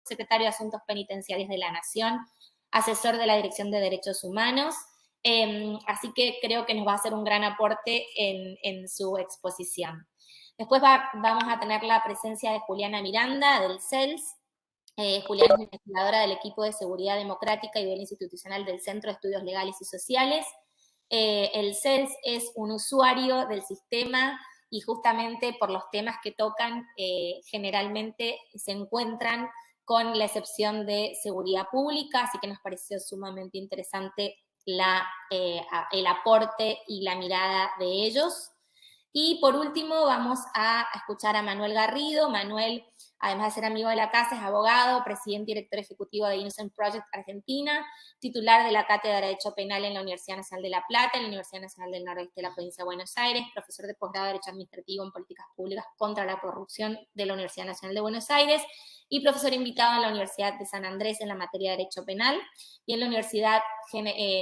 secretario de Asuntos Penitenciarios de la Nación, asesor de la Dirección de Derechos Humanos. Así que creo que nos va a hacer un gran aporte en su exposición. Después vamos a tener la presencia de Juliana Miranda, del CELS. Juliana es investigadora del equipo de Seguridad Democrática y del Institucional del Centro de Estudios Legales y Sociales. El CELS es un usuario del sistema y justamente por los temas que tocan, generalmente se encuentran con la excepción de seguridad pública, así que nos pareció sumamente interesante el aporte y la mirada de ellos. Y por último vamos a escuchar a Manuel Garrido. Manuel, además de ser amigo de la casa, es abogado, presidente y director ejecutivo de Innocent Project Argentina, titular de la Cátedra de Derecho Penal en la Universidad Nacional de La Plata, en la Universidad Nacional del Noroeste de la Provincia de Buenos Aires, profesor de posgrado de Derecho Administrativo en Políticas Públicas contra la Corrupción de la Universidad Nacional de Buenos Aires y profesor invitado en la Universidad de San Andrés en la materia de Derecho Penal y en la Universidad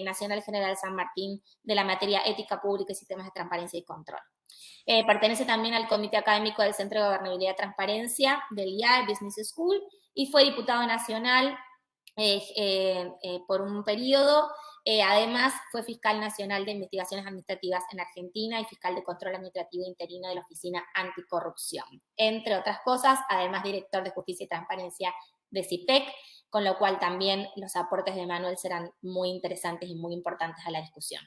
Nacional General San Martín de la materia Ética Pública y Sistemas de Transparencia y Control. Pertenece también al Comité Académico del Centro de Gobernabilidad y Transparencia del IAE Business School y fue diputado nacional por un periodo. Además, fue fiscal nacional de investigaciones administrativas en Argentina y fiscal de control administrativo interino de la Oficina Anticorrupción, entre otras cosas, además director de Justicia y Transparencia de CIPEC, con lo cual también los aportes de Manuel serán muy interesantes y muy importantes a la discusión.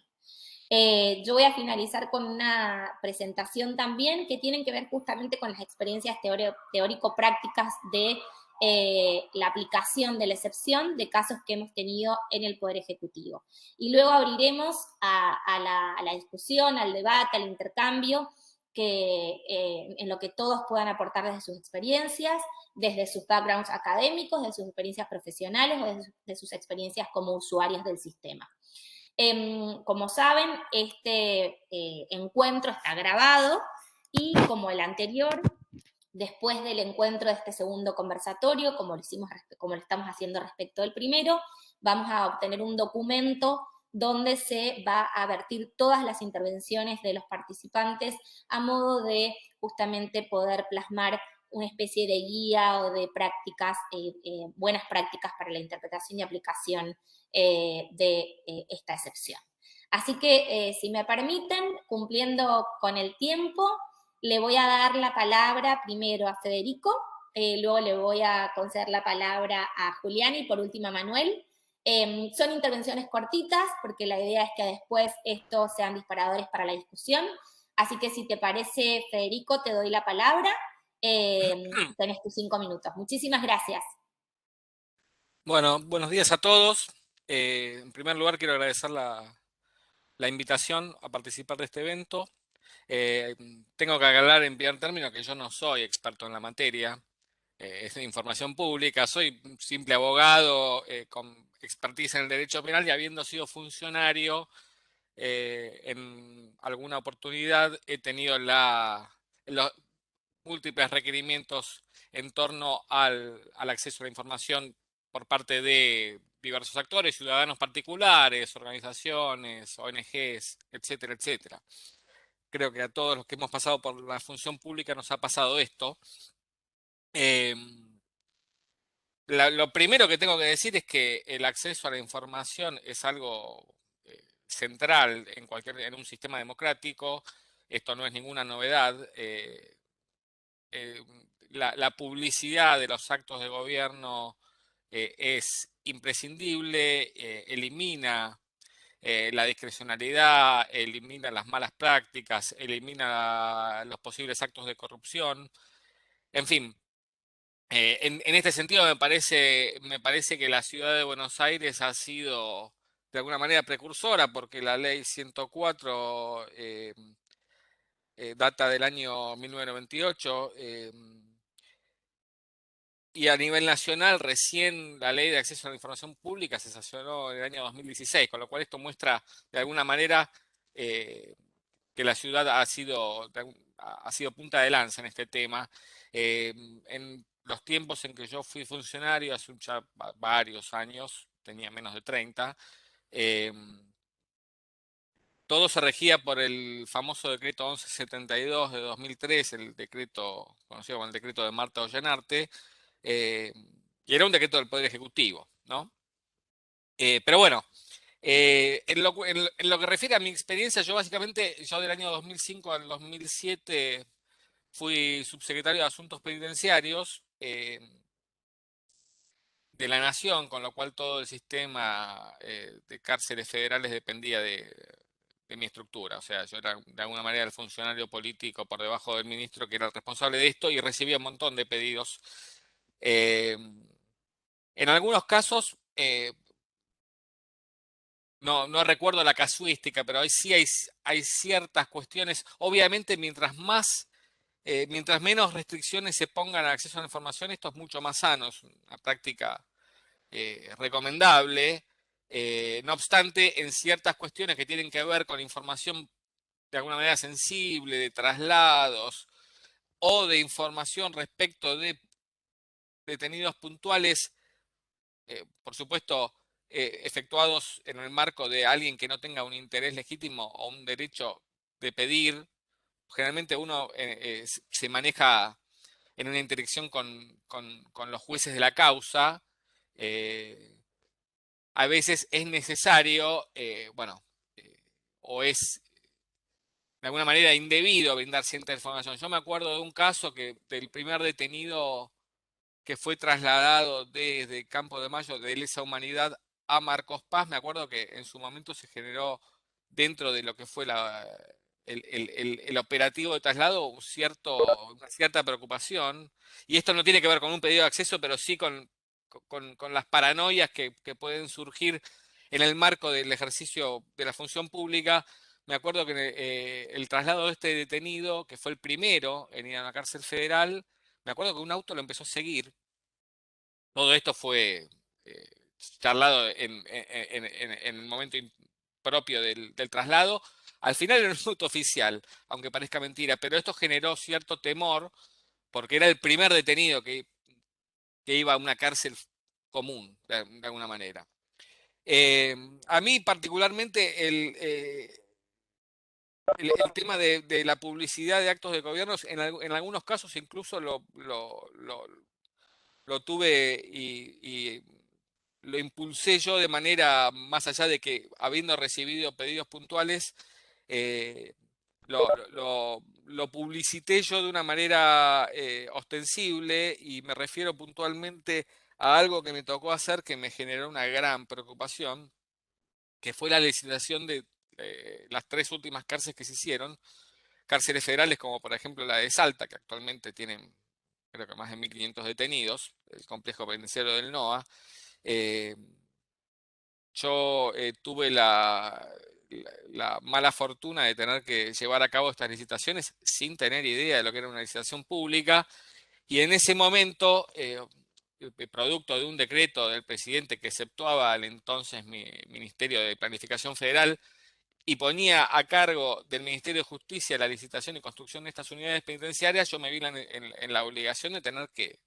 Yo voy a finalizar con una presentación también que tienen que ver justamente con las experiencias teórico-prácticas de la aplicación de la excepción de casos que hemos tenido en el Poder Ejecutivo. Y luego abriremos a la discusión, al debate, al intercambio, en lo que todos puedan aportar desde sus experiencias, desde sus backgrounds académicos, de sus experiencias profesionales o de sus experiencias como usuarios del sistema. Como saben, este encuentro está grabado y como el anterior, después del encuentro de este segundo conversatorio, como lo estamos haciendo respecto del primero, vamos a obtener un documento donde se va a vertir todas las intervenciones de los participantes a modo de justamente poder plasmar una especie de guía o de prácticas, buenas prácticas para la interpretación y aplicación de esta excepción. Así que, si me permiten, cumpliendo con el tiempo, le voy a dar la palabra primero a Federico, luego le voy a conceder la palabra a Julián y por último a Manuel. Son intervenciones cortitas porque la idea es que después estos sean disparadores para la discusión. Así que si te parece, Federico, te doy la palabra. Tenés tus 5 minutos. Muchísimas gracias. Bueno, buenos días a todos. En primer lugar, quiero agradecer la invitación a participar de este evento. Tengo que aclarar en primer término que yo no soy experto en la materia, es de información pública, soy un simple abogado con expertise en el derecho penal y habiendo sido funcionario en alguna oportunidad he tenido los múltiples requerimientos en torno al acceso a la información por parte de diversos actores, ciudadanos particulares, organizaciones, ONGs, etcétera, etcétera. Creo que a todos los que hemos pasado por la función pública nos ha pasado esto. Lo primero que tengo que decir es que el acceso a la información es algo central en un sistema democrático. Esto no es ninguna novedad. Eh, la publicidad de los actos de gobierno es imprescindible, elimina la discrecionalidad, elimina las malas prácticas, elimina los posibles actos de corrupción. En fin, en este sentido me parece que la ciudad de Buenos Aires ha sido de alguna manera precursora porque la ley 104 data del año 1998. Y a nivel nacional, recién la ley de acceso a la información pública se sancionó en el año 2016, con lo cual esto muestra de alguna manera eh, que la ciudad ha sido punta de lanza en este tema. En los tiempos en que yo fui funcionario, hace ya varios años, tenía menos de 30, eh, todo se regía por el famoso decreto 1172 de 2003, el decreto conocido como el decreto de Marta Ollanarte, eh, Y era un decreto del Poder Ejecutivo, ¿no? Pero bueno, en lo que refiere a mi experiencia, yo del año 2005 al 2007 fui subsecretario de Asuntos Penitenciarios de la Nación, con lo cual todo el sistema de cárceles federales dependía de mi estructura. O sea, yo era de alguna manera el funcionario político por debajo del ministro que era el responsable de esto y recibía un montón de pedidos. Eh, en algunos casos, no recuerdo la casuística, pero hay ciertas cuestiones. Obviamente, mientras menos restricciones se pongan al acceso a la información, esto es mucho más sano, es una práctica recomendable. No obstante, en ciertas cuestiones que tienen que ver con información de alguna manera sensible, de traslados o de información respecto de detenidos puntuales, por supuesto, efectuados en el marco de alguien que no tenga un interés legítimo o un derecho de pedir, generalmente uno se maneja en una interacción con los jueces de la causa. eh, a veces es necesario, bueno, eh, o es de alguna manera indebido brindar cierta información. Yo me acuerdo de un caso que del primer detenido que fue trasladado desde Campo de Mayo de lesa humanidad a Marcos Paz. Me acuerdo que en su momento se generó dentro de lo que fue el operativo de traslado una cierta preocupación. Y esto no tiene que ver con un pedido de acceso, pero sí con las paranoias que pueden surgir en el marco del ejercicio de la función pública. Me acuerdo que el traslado de este detenido, que fue el primero en ir a la cárcel federal, me acuerdo que un auto lo empezó a seguir. Todo esto fue eh, charlado en el momento propio del traslado. Al final era un auto oficial, aunque parezca mentira, pero esto generó cierto temor porque era el primer detenido que iba a una cárcel común, de alguna manera. Eh, a mí particularmente el tema de la publicidad de actos de gobiernos, en algunos casos incluso lo tuve y lo impulsé yo de manera más allá de que habiendo recibido pedidos puntuales, eh, lo publicité yo de una manera ostensible y me refiero puntualmente a algo que me tocó hacer que me generó una gran preocupación, que fue la licitación de las tres últimas cárceles que se hicieron, cárceles federales como por ejemplo la de Salta, que actualmente tienen creo que más de 1.500 detenidos, el complejo penitenciario del NOA. Eh, yo tuve la mala fortuna de tener que llevar a cabo estas licitaciones sin tener idea de lo que era una licitación pública y en ese momento, producto de un decreto del presidente que exceptuaba al entonces Ministerio de Planificación Federal y ponía a cargo del Ministerio de Justicia la licitación y construcción de estas unidades penitenciarias, yo me vi en la obligación de tener que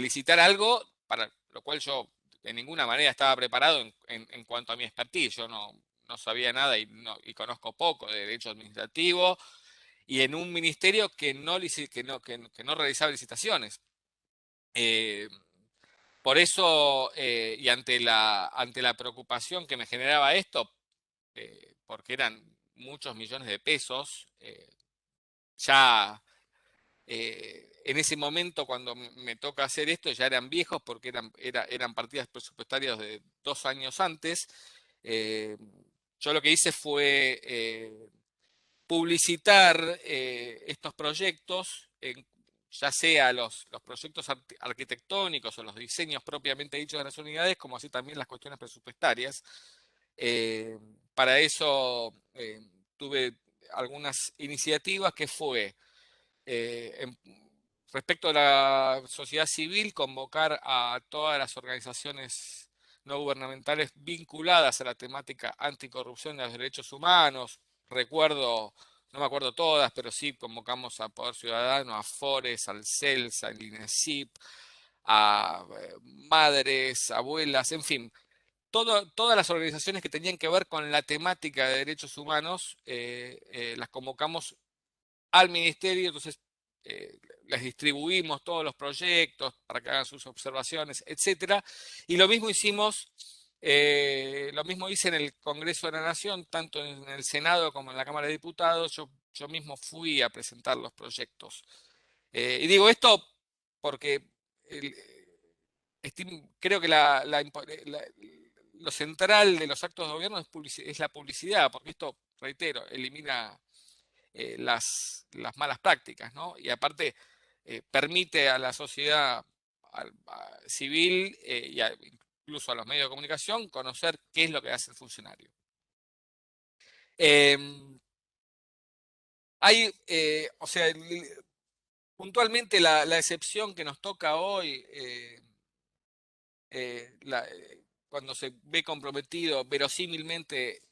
licitar algo para lo cual yo de ninguna manera estaba preparado en cuanto a mi expertise. Yo no sabía nada y conozco poco de derecho administrativo y en un ministerio que no realizaba licitaciones. Eh, por eso, y ante la preocupación que me generaba esto, porque eran muchos millones de pesos, ya en ese momento, cuando me toca hacer esto, ya eran viejos porque eran partidas presupuestarias de 2 años antes. Eh, yo lo que hice fue publicitar estos proyectos, ya sea los proyectos arquitectónicos o los diseños propiamente dichos de las unidades, como así también las cuestiones presupuestarias. Eh, para eso tuve algunas iniciativas que fue respecto a la sociedad civil, convocar a todas las organizaciones no gubernamentales vinculadas a la temática anticorrupción de los derechos humanos. Recuerdo, no me acuerdo todas, pero sí convocamos a Poder Ciudadano, a Fores, al CELS, al INESIP, a madres, abuelas, en fin, todas las organizaciones que tenían que ver con la temática de derechos humanos, las convocamos al ministerio, entonces les distribuimos todos los proyectos para que hagan sus observaciones, etcétera. Y lo mismo lo mismo hice en el Congreso de la Nación, tanto en el Senado como en la Cámara de Diputados. Yo mismo fui a presentar los proyectos. Y digo esto porque creo que lo central de los actos de gobierno es la publicidad, porque esto, reitero, elimina las malas prácticas, ¿no? Y aparte permite a la sociedad civil incluso a los medios de comunicación conocer qué es lo que hace el funcionario. O sea, puntualmente la excepción que nos toca hoy, cuando se ve comprometido verosímilmente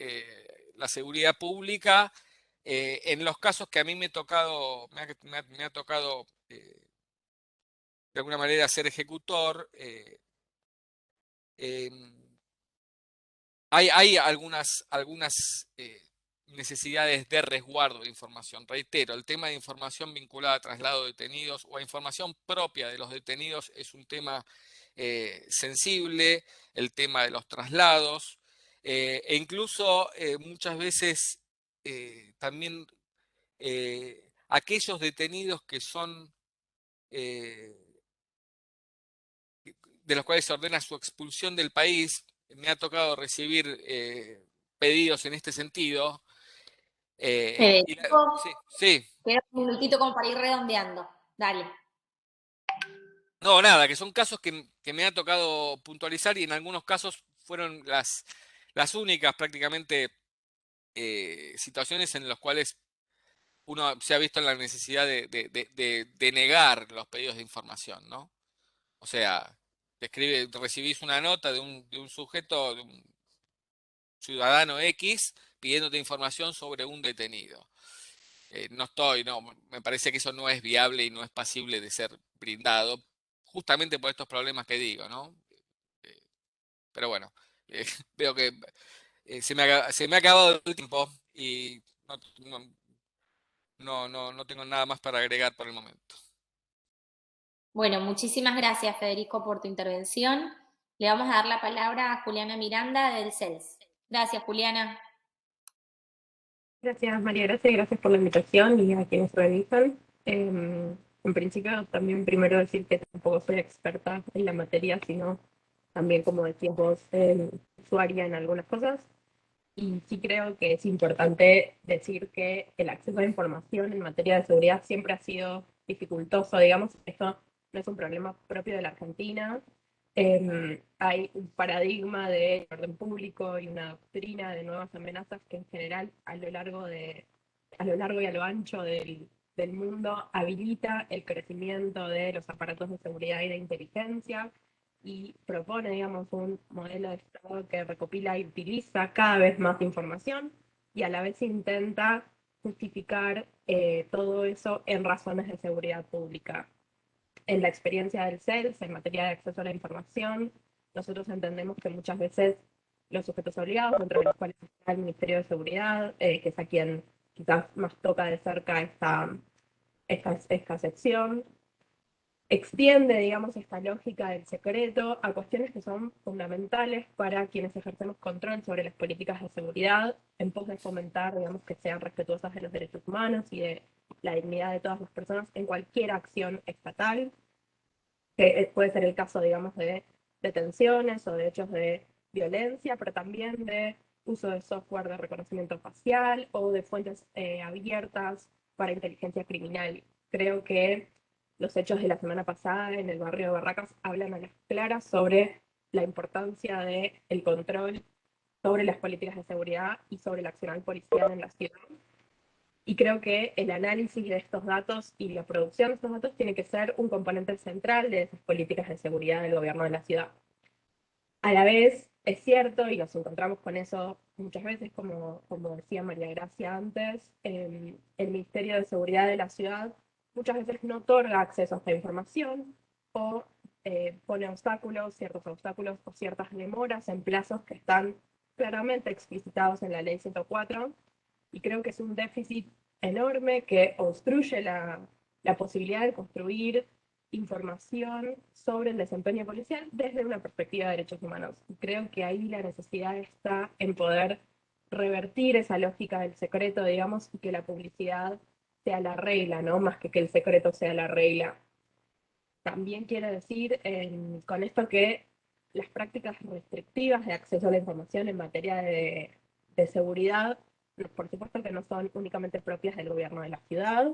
la seguridad pública, en los casos que a mí me ha tocado de alguna manera ser ejecutor, hay algunas necesidades de resguardo de información. Reitero, el tema de información vinculada a traslado de detenidos o a información propia de los detenidos es un tema sensible, el tema de los traslados, e incluso muchas veces también aquellos detenidos que son de los cuales se ordena su expulsión del país. Me ha tocado recibir pedidos en este sentido. Federico, Sí, sí. queda un minutito como para ir redondeando. Dale. No, nada, que son casos que me ha tocado puntualizar y en algunos casos fueron las únicas prácticamente situaciones en las cuales uno se ha visto en la necesidad de negar los pedidos de información, ¿no? O sea, recibís una nota de un sujeto, de un ciudadano X, pidiéndote información sobre un detenido. No, me parece que eso no es viable y no es pasible de ser brindado, justamente por estos problemas que digo, ¿no? Eh, pero bueno, veo que se me ha acabado el tiempo y no tengo nada más para agregar por el momento. Bueno, muchísimas gracias, Federico, por tu intervención. Le vamos a dar la palabra a Juliana Miranda del CELS. Gracias, Juliana. Gracias, María Gracia, y gracias por la invitación y a quienes realizan. En principio, también primero decir que tampoco soy experta en la materia, sino también, como decías vos, usuaria en algunas cosas. Y sí creo que es importante decir que el acceso a la información en materia de seguridad siempre ha sido dificultoso, digamos. Esto no es un problema propio de la Argentina. Hay un paradigma de orden público y una doctrina de nuevas amenazas que en general a lo largo y a lo ancho del mundo habilita el crecimiento de los aparatos de seguridad y de inteligencia y propone, digamos, un modelo de Estado que recopila y utiliza cada vez más información y a la vez intenta justificar todo eso en razones de seguridad pública. En la experiencia del CELS, en materia de acceso a la información, nosotros entendemos que muchas veces los sujetos obligados, entre los cuales está el Ministerio de Seguridad, que es a quien quizás más toca de cerca esta sección, extiende, digamos, esta lógica del secreto a cuestiones que son fundamentales para quienes ejercemos control sobre las políticas de seguridad, en pos de fomentar, digamos, que sean respetuosas de los derechos humanos y de la dignidad de todas las personas en cualquier acción estatal, que puede ser el caso, digamos, de detenciones o de hechos de violencia, pero también de uso de software de reconocimiento facial o de fuentes abiertas para inteligencia criminal. Creo que los hechos de la semana pasada en el barrio de Barracas hablan a las claras sobre la importancia del control sobre las políticas de seguridad y sobre la acción policial en la ciudad. Y creo que el análisis de estos datos y la producción de estos datos tiene que ser un componente central de esas políticas de seguridad del gobierno de la ciudad. A la vez, es cierto, y nos encontramos con eso muchas veces, como decía María Gracia antes, el Ministerio de Seguridad de la ciudad muchas veces no otorga acceso a esta información o pone ciertos obstáculos o ciertas demoras en plazos que están claramente explicitados en la ley 104, y creo que es un déficit enorme que obstruye la posibilidad de construir información sobre el desempeño policial desde una perspectiva de derechos humanos. Y creo que ahí la necesidad está en poder revertir esa lógica del secreto, digamos, y que la publicidad sea la regla, ¿no? Más que el secreto sea la regla. También quiero decir con esto que las prácticas restrictivas de acceso a la información en materia de seguridad, por supuesto que no son únicamente propias del gobierno de la ciudad,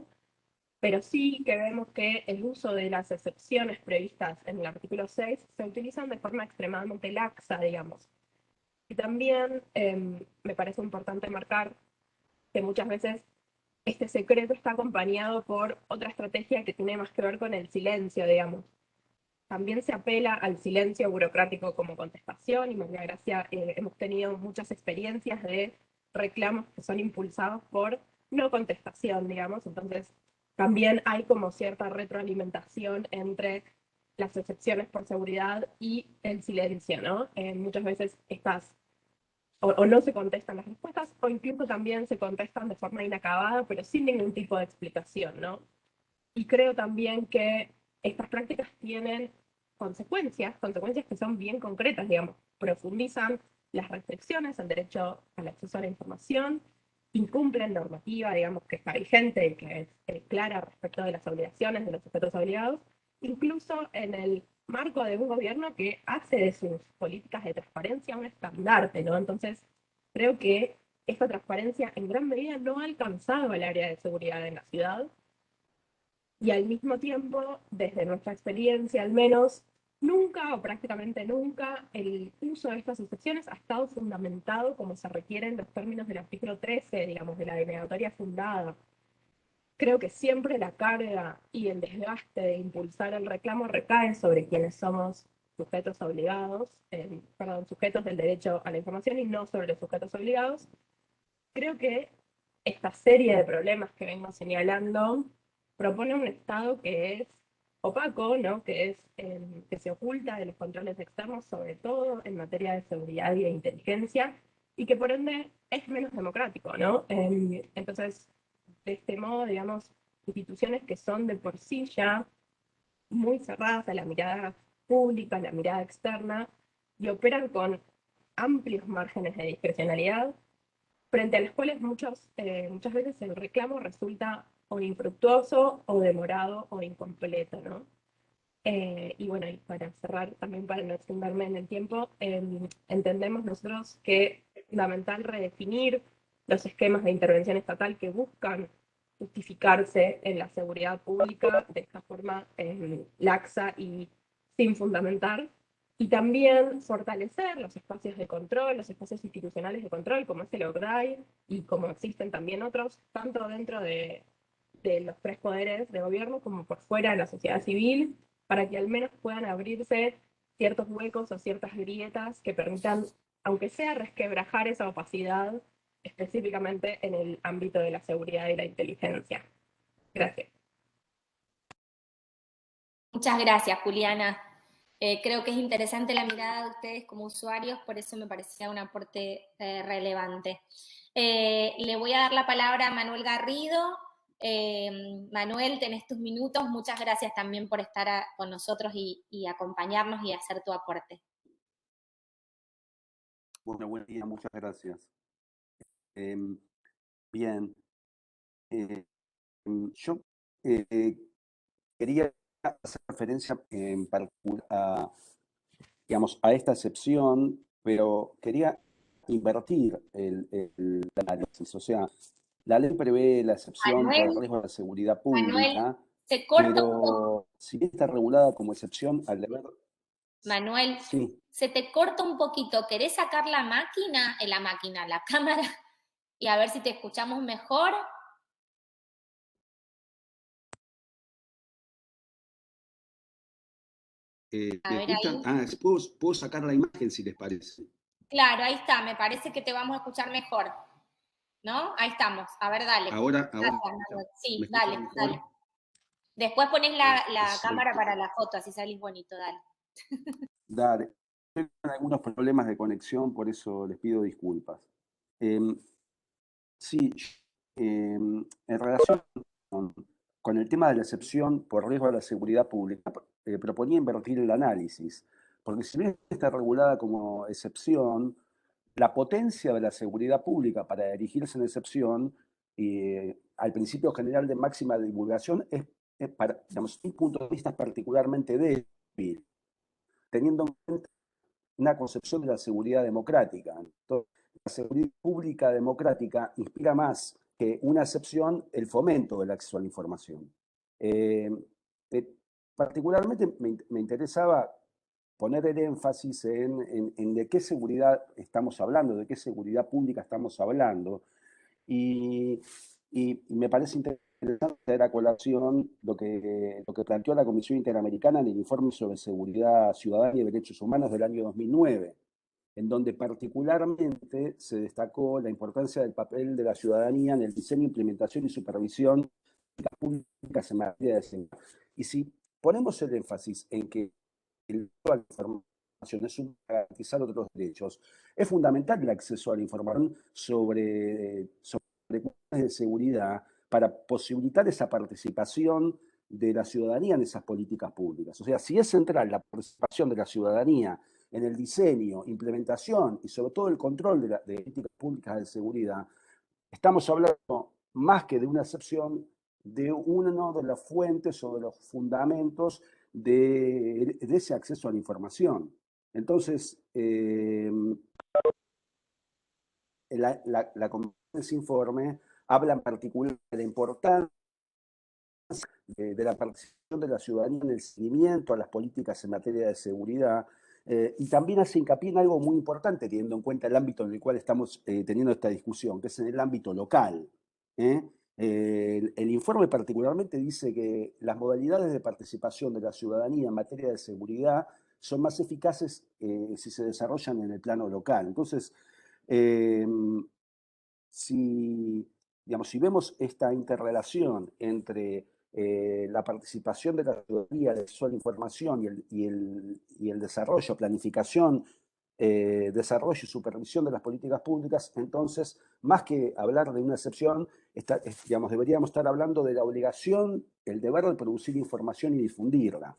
pero sí que vemos que el uso de las excepciones previstas en el artículo 6 se utilizan de forma extremadamente laxa, digamos. Y también me parece importante marcar que muchas veces este secreto está acompañado por otra estrategia que tiene más que ver con el silencio, digamos. También se apela al silencio burocrático como contestación y María Gracia, hemos tenido muchas experiencias de reclamos que son impulsados por no contestación, digamos. Entonces, también hay como cierta retroalimentación entre las excepciones por seguridad y el silencio, ¿no? Muchas veces estas o no se contestan las respuestas, o incluso también se contestan de forma inacabada, pero sin ningún tipo de explicación, ¿no? Y creo también que estas prácticas tienen consecuencias que son bien concretas, digamos, profundizan las restricciones al derecho al acceso a la información, incumplen normativa, digamos, que está vigente y que es clara respecto de las obligaciones de los sujetos obligados, incluso en el marco de un gobierno que hace de sus políticas de transparencia un estandarte, ¿no? Entonces, creo que esta transparencia en gran medida no ha alcanzado el área de seguridad en la ciudad, y al mismo tiempo, desde nuestra experiencia al menos, nunca o prácticamente nunca el uso de estas excepciones ha estado fundamentado como se requiere en los términos del artículo 13, digamos, de la denegatoria fundada. Creo que siempre la carga y el desgaste de impulsar el reclamo recaen sobre quienes somos sujetos obligados, sujetos del derecho a la información y no sobre los sujetos obligados. Creo que esta serie de problemas que vengo señalando propone un Estado que es opaco, ¿no? Que se oculta de los controles externos, sobre todo en materia de seguridad y de inteligencia, y que por ende es menos democrático, ¿no? Entonces, de este modo, digamos, instituciones que son de por sí ya muy cerradas a la mirada pública, a la mirada externa, y operan con amplios márgenes de discrecionalidad, frente a las cuales muchas veces el reclamo resulta o infructuoso, o demorado, o incompleto, ¿no? Y bueno, y para cerrar, también para no extenderme en el tiempo, entendemos nosotros que es fundamental redefinir los esquemas de intervención estatal que buscan justificarse en la seguridad pública de esta forma laxa y sin fundamentar, y también fortalecer los espacios de control, los espacios institucionales de control, como es el OCDAI, y como existen también otros, tanto dentro de los tres poderes de gobierno como por fuera de la sociedad civil, para que al menos puedan abrirse ciertos huecos o ciertas grietas que permitan, aunque sea resquebrajar esa opacidad, específicamente en el ámbito de la seguridad y la inteligencia. Gracias. Muchas gracias, Juliana. Creo que es interesante la mirada de ustedes como usuarios, por eso me parecía un aporte relevante. Le voy a dar la palabra a Manuel Garrido. Manuel, tenés tus minutos. Muchas gracias también por estar con nosotros y acompañarnos y hacer tu aporte. Bueno, buen día, muchas gracias. Bien, yo quería hacer referencia en particular digamos, a esta excepción, pero quería invertir el análisis. O sea, la ley prevé la excepción Manuel, por riesgo de la seguridad Manuel, pública, se corta un poco. pero si bien está regulada como excepción al deber... Manuel, Sí. se te corta un poquito. ¿Querés sacar la la cámara, y a ver si te escuchamos mejor? A ver ¿escuchan? ahí. ¿Puedo sacar la imagen si les parece? Claro, ahí está. Me parece que te vamos a escuchar mejor. ¿No? Ahí estamos. A ver, dale. Ahora Gracias, Manuel. ¿me Sí, dale, escuchan mejor? dale. Después pones la cámara Excelente. para la foto, así salís bonito, dale. Dale. Tengo algunos problemas de conexión, por eso les pido disculpas. Sí, en relación con con el tema de la excepción por riesgo a la seguridad pública, proponía invertir el análisis, porque si bien está regulada como excepción, la potencia de la seguridad pública para erigirse en excepción, al principio general de máxima divulgación, es para, digamos, un punto de vista particularmente débil, teniendo en cuenta una concepción de la seguridad democrática. Entonces, la seguridad pública democrática inspira más que una excepción el fomento del acceso a la información. Particularmente me interesaba poner el énfasis en de qué seguridad estamos hablando, de qué seguridad pública estamos hablando, y me parece interesante traer a colación lo que planteó la Comisión Interamericana en el informe sobre seguridad ciudadana y derechos humanos del año 2009, en donde particularmente se destacó la importancia del papel de la ciudadanía en el diseño, implementación y supervisión de las públicas en materia de seguridad. Y si ponemos el énfasis en que el acceso a la información es un garantizar otros derechos, es fundamental el acceso a la información sobre cuestiones de seguridad para posibilitar esa participación de la ciudadanía en esas políticas públicas. O sea, si es central la participación de la ciudadanía en el diseño, implementación y sobre todo el control de políticas públicas de seguridad, estamos hablando más que de una excepción, de una de las fuentes o de los fundamentos de ese acceso a la información. Entonces, la Comisión de ese informe habla en particular de la importancia de la participación de la ciudadanía en el seguimiento a las políticas en materia de seguridad, y también hace hincapié en algo muy importante, teniendo en cuenta el ámbito en el cual estamos teniendo esta discusión, que es en el ámbito local. El informe particularmente dice que las modalidades de participación de la ciudadanía en materia de seguridad son más eficaces si se desarrollan en el plano local. Entonces, si vemos esta interrelación entre la participación de la ciudadanía, el acceso a la información y el desarrollo, planificación, desarrollo y supervisión de las políticas públicas, entonces, más que hablar de una excepción, deberíamos estar hablando de la obligación, el deber de producir información y difundirla.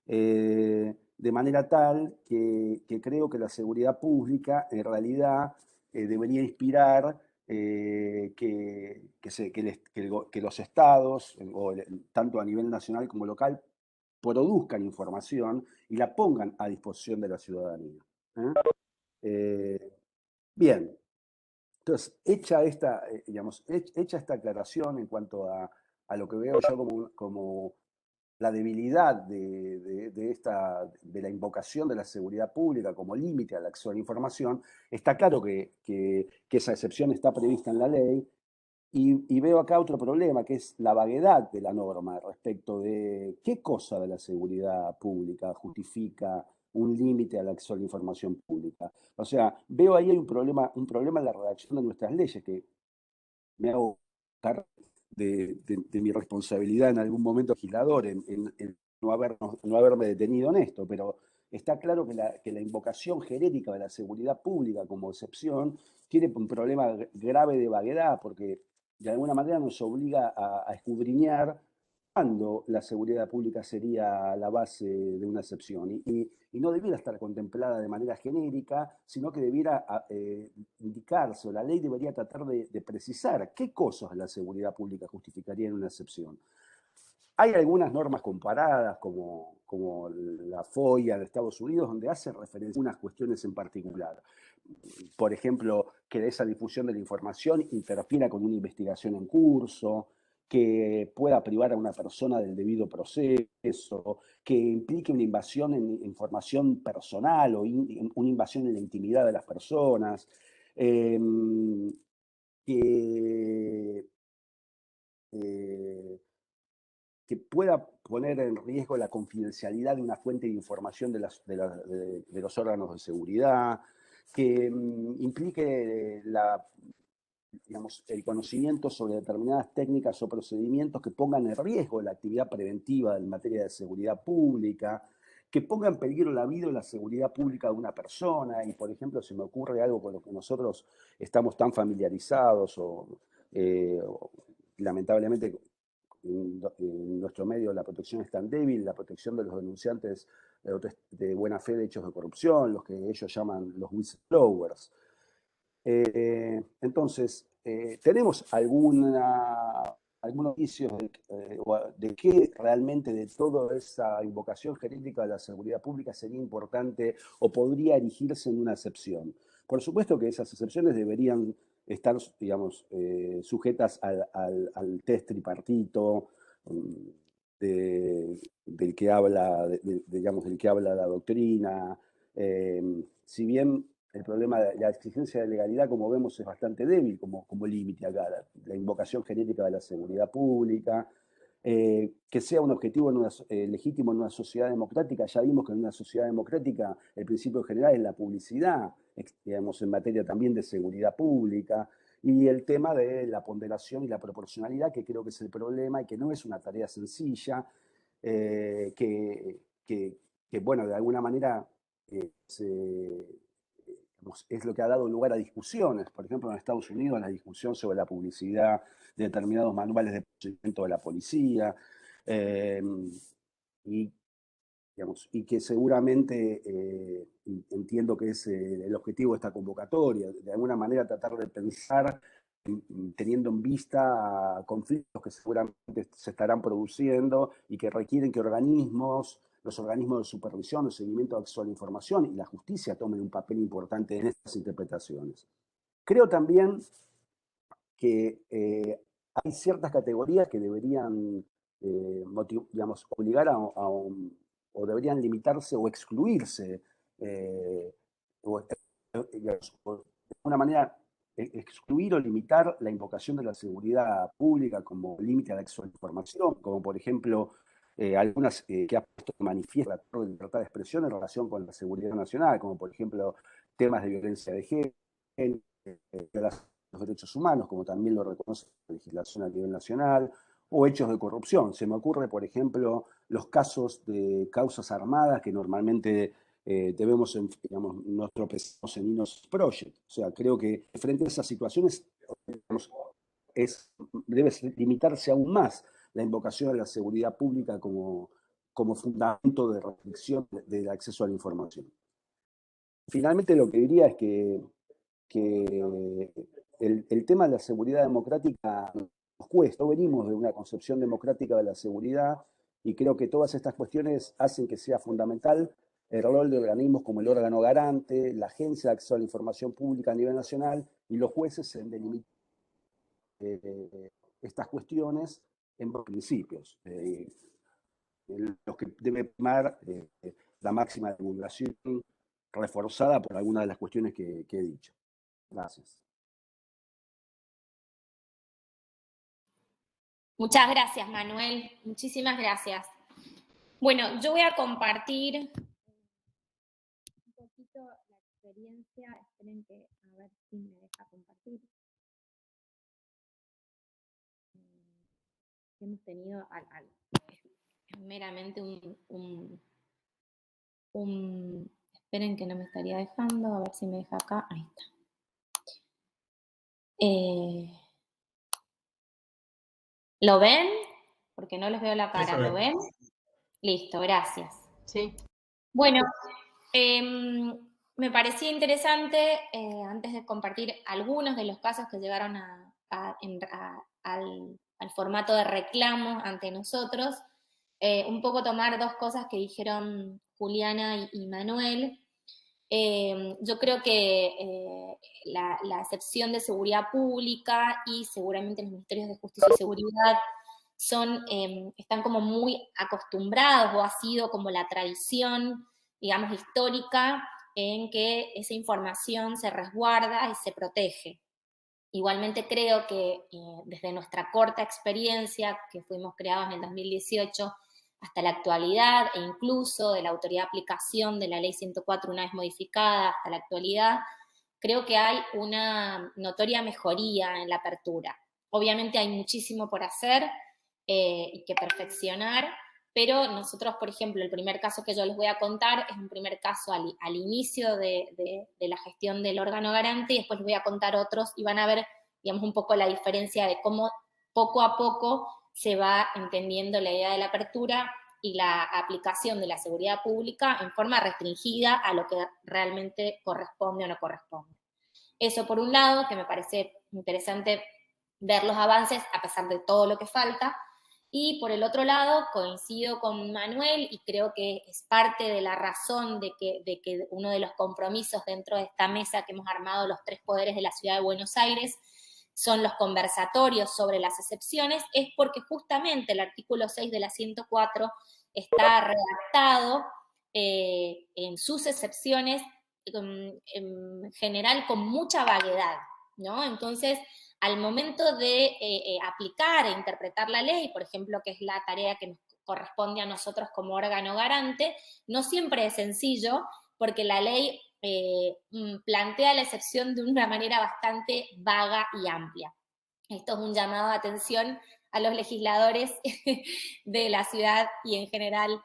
De manera tal que creo que la seguridad pública en realidad debería inspirar que los estados, tanto a nivel nacional como local, produzcan información y la pongan a disposición de la ciudadanía. Bien, entonces, hecha esta aclaración en cuanto a lo que veo yo como la debilidad de la invocación de la seguridad pública como límite al acceso a la información, está claro que esa excepción está prevista en la ley, y veo acá otro problema, que es la vaguedad de la norma respecto de qué cosa de la seguridad pública justifica un límite al acceso a la información pública. O sea, veo ahí un problema en la redacción de nuestras leyes, que me hago cargo de mi responsabilidad en algún momento legislador en no haberme detenido en esto, pero está claro que la invocación genérica de la seguridad pública como excepción tiene un problema grave de vaguedad, porque de alguna manera nos obliga a escudriñar cuándo la seguridad pública sería la base de una excepción. Y no debiera estar contemplada de manera genérica, sino que debiera indicarse, o la ley debería tratar de precisar qué cosas de la seguridad pública justificarían una excepción. Hay algunas normas comparadas, como la FOIA de Estados Unidos, donde hace referencia a unas cuestiones en particular. Por ejemplo, que esa difusión de la información interfiera con una investigación en curso, que pueda privar a una persona del debido proceso, que implique una invasión en información personal o una invasión en la intimidad de las personas, que que pueda poner en riesgo la confidencialidad de una fuente de información de los órganos de seguridad, que implique el conocimiento sobre determinadas técnicas o procedimientos que pongan en riesgo la actividad preventiva en materia de seguridad pública, que ponga en peligro la vida o la seguridad pública de una persona. Y, por ejemplo, se me ocurre algo con lo que nosotros estamos tan familiarizados o lamentablemente en nuestro medio la protección es tan débil, la protección de los denunciantes de buena fe de hechos de corrupción, los que ellos llaman los whistleblowers. Entonces, tenemos algunos indicios de que realmente de toda esa invocación genérica de la seguridad pública sería importante o podría erigirse en una excepción. Por supuesto que esas excepciones deberían estar, digamos, sujetas al test tripartito del que habla, digamos, del que habla la doctrina. Si bien el problema de la exigencia de legalidad, como vemos, es bastante débil como límite acá, la invocación genérica de la seguridad pública, que sea un objetivo legítimo en una sociedad democrática. Ya vimos que en una sociedad democrática el principio general es la publicidad, digamos, en materia también de seguridad pública, y el tema de la ponderación y la proporcionalidad, que creo que es el problema y que no es una tarea sencilla, que bueno, de alguna manera es lo que ha dado lugar a discusiones. Por ejemplo, en Estados Unidos, la discusión sobre la publicidad de determinados manuales de procedimiento de la policía, y que seguramente entiendo que es el objetivo de esta convocatoria, de alguna manera tratar de pensar teniendo en vista conflictos que seguramente se estarán produciendo y que requieren que los organismos de supervisión, de seguimiento de acceso a la información y la justicia tomen un papel importante en estas interpretaciones. Creo también que hay ciertas categorías que deberían, digamos, obligar o deberían limitarse o excluirse, digamos, de alguna manera excluir o limitar la invocación de la seguridad pública como límite al acceso a la información, como por ejemplo algunas que ha puesto de manifiesto la libertad de expresión en relación con la seguridad nacional, como por ejemplo temas de violencia de género, los derechos humanos, como también lo reconoce la legislación a nivel nacional, o hechos de corrupción. Se me ocurre, por ejemplo, los casos de causas armadas que normalmente debemos, digamos, nos tropezamos en Innocence Project. O sea, creo que frente a esas situaciones digamos, debe limitarse aún más la invocación de la seguridad pública como fundamento de restricción del acceso a la información. Finalmente, lo que diría es que el tema de la seguridad democrática nos cuesta. Venimos de una concepción democrática de la seguridad y creo que todas estas cuestiones hacen que sea fundamental el rol de organismos como el órgano garante, la Agencia de Acceso a la Información Pública a nivel nacional y los jueces en delimitar estas cuestiones en principios, los que debe primar la máxima divulgación reforzada por algunas de las cuestiones que he dicho. Gracias. Muchas gracias, Manuel. Muchísimas gracias. Bueno, yo voy a compartir un poquito la experiencia. Esperen que a ver si me deja compartir. Hemos tenido es meramente esperen que no me estaría dejando, a ver si me deja acá. Ahí está. ¿Lo ven? Porque no les veo la cara. ¿Lo ven? Listo, gracias. Sí. Bueno, me parecía interesante, antes de compartir algunos de los casos que llegaron al formato de reclamo ante nosotros, un poco tomar dos cosas que dijeron Juliana y Manuel. Yo creo que la excepción de seguridad pública y seguramente los ministerios de justicia y seguridad están como muy acostumbrados, o ha sido como la tradición, digamos, histórica, en que esa información se resguarda y se protege. Igualmente creo que desde nuestra corta experiencia, que fuimos creados en el 2018, hasta la actualidad, e incluso de la autoridad de aplicación de la ley 104 una vez modificada hasta la actualidad, creo que hay una notoria mejoría en la apertura. Obviamente hay muchísimo por hacer y que perfeccionar, pero nosotros, por ejemplo, el primer caso que yo les voy a contar es un primer caso al inicio de la gestión del órgano garante, y después les voy a contar otros y van a ver, digamos, un poco la diferencia de cómo poco a poco se va entendiendo la idea de la apertura y la aplicación de la seguridad pública en forma restringida a lo que realmente corresponde o no corresponde. Eso por un lado, que me parece interesante ver los avances a pesar de todo lo que falta, y por el otro lado coincido con Manuel y creo que es parte de la razón de que uno de los compromisos dentro de esta mesa que hemos armado los 3 poderes de la Ciudad de Buenos Aires son los conversatorios sobre las excepciones, es porque justamente el artículo 6 de la 104 está redactado en sus excepciones en general con mucha vaguedad, ¿no? Entonces, al momento de aplicar e interpretar la ley, por ejemplo, que es la tarea que nos corresponde a nosotros como órgano garante, no siempre es sencillo, porque la ley plantea la excepción de una manera bastante vaga y amplia. Esto es un llamado de atención a los legisladores de la ciudad y en general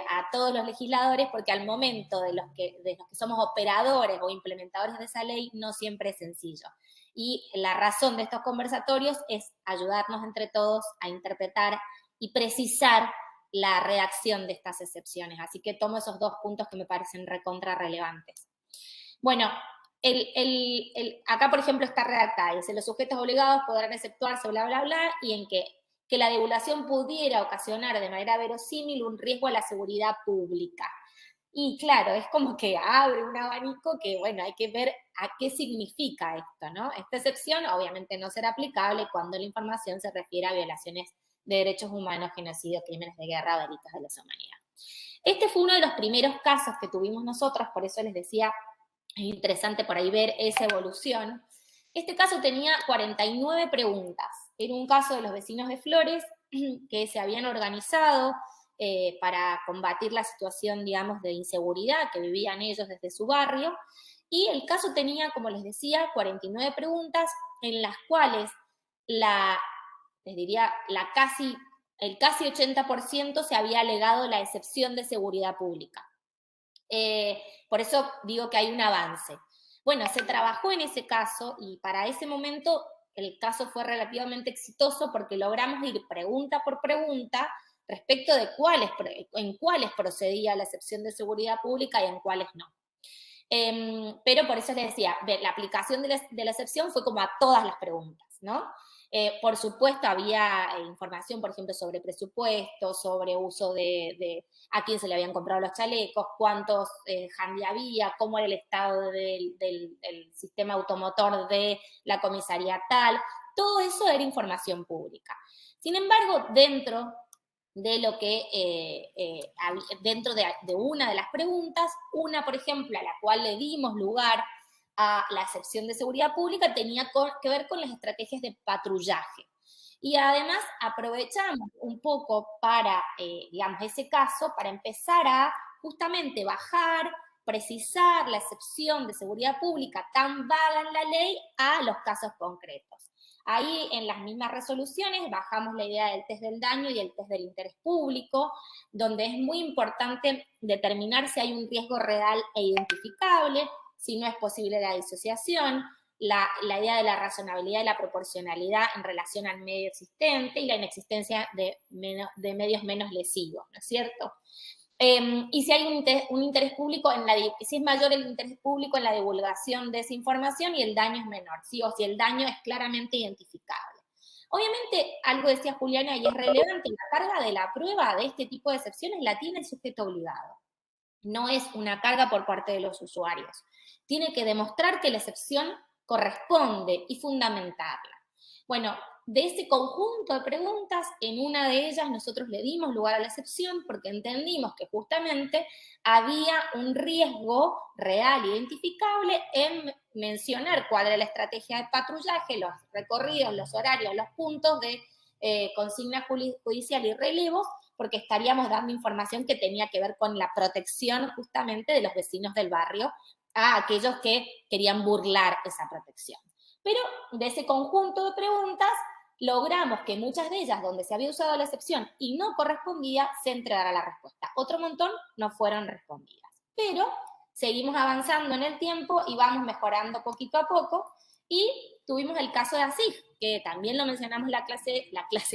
a todos los legisladores, porque al momento de los que somos operadores o implementadores de esa ley no siempre es sencillo. Y la razón de estos conversatorios es ayudarnos entre todos a interpretar y precisar la redacción de estas excepciones. Así que tomo esos 2 puntos que me parecen recontra relevantes. Bueno, acá, por ejemplo, está redactada, dice, los sujetos obligados podrán exceptuarse, bla, bla, bla, y en que la divulgación pudiera ocasionar de manera verosímil un riesgo a la seguridad pública. Y claro, es como que abre un abanico que, bueno, hay que ver a qué significa esto, ¿no? Esta excepción obviamente no será aplicable cuando la información se refiere a violaciones de derechos humanos, genocidio, crímenes de guerra o delitos de lesa humanidad. Este fue uno de los primeros casos que tuvimos nosotros, por eso les decía, es interesante por ahí ver esa evolución. Este caso tenía 49 preguntas. Era un caso de los vecinos de Flores que se habían organizado para combatir la situación, digamos, de inseguridad que vivían ellos desde su barrio. Y el caso tenía, como les decía, 49 preguntas en las cuales les diría, el casi 80% se había alegado la excepción de seguridad pública. Por eso digo que hay un avance. Bueno, se trabajó en ese caso y para ese momento el caso fue relativamente exitoso porque logramos ir pregunta por pregunta respecto de en cuáles procedía la excepción de seguridad pública y en cuáles no. Pero por eso les decía, la aplicación de la excepción fue como a todas las preguntas, ¿no? Por supuesto, había información, por ejemplo, sobre presupuesto, sobre uso de a quién se le habían comprado los chalecos, cuántos handy había, cómo era el estado del sistema automotor de la comisaría tal. Todo eso era información pública. Sin embargo, dentro de lo que, dentro de una de las preguntas, una, por ejemplo, a la cual le dimos lugar a la excepción de seguridad pública, tenía que ver con las estrategias de patrullaje. Y además aprovechamos un poco para, digamos, ese caso, para empezar a justamente bajar, precisar la excepción de seguridad pública tan vaga en la ley a los casos concretos. Ahí en las mismas resoluciones bajamos la idea del test del daño y el test del interés público, donde es muy importante determinar si hay un riesgo real e identificable, si no es posible la disociación, la idea de la razonabilidad y la proporcionalidad en relación al medio existente y la inexistencia de medios menos lesivos, ¿no es cierto? Y si hay un interés público, si es mayor el interés público en la divulgación de esa información y el daño es menor, ¿sí? O si el daño es claramente identificable. Obviamente, algo decía Juliana y es relevante, la carga de la prueba de este tipo de excepciones la tiene el sujeto obligado. No es una carga por parte de los usuarios. Tiene que demostrar que la excepción corresponde y fundamentarla. Bueno, de ese conjunto de preguntas, en una de ellas nosotros le dimos lugar a la excepción porque entendimos que justamente había un riesgo real identificable en mencionar cuál era la estrategia de patrullaje, los recorridos, los horarios, los puntos de consigna judicial y relevo, porque estaríamos dando información que tenía que ver con la protección justamente de los vecinos del barrio a aquellos que querían burlar esa protección. Pero de ese conjunto de preguntas logramos que muchas de ellas, donde se había usado la excepción y no correspondía, se entregara la respuesta. Otro montón no fueron respondidas. Pero seguimos avanzando en el tiempo y vamos mejorando poquito a poco. Y tuvimos el caso de ASIG, que también lo mencionamos la clase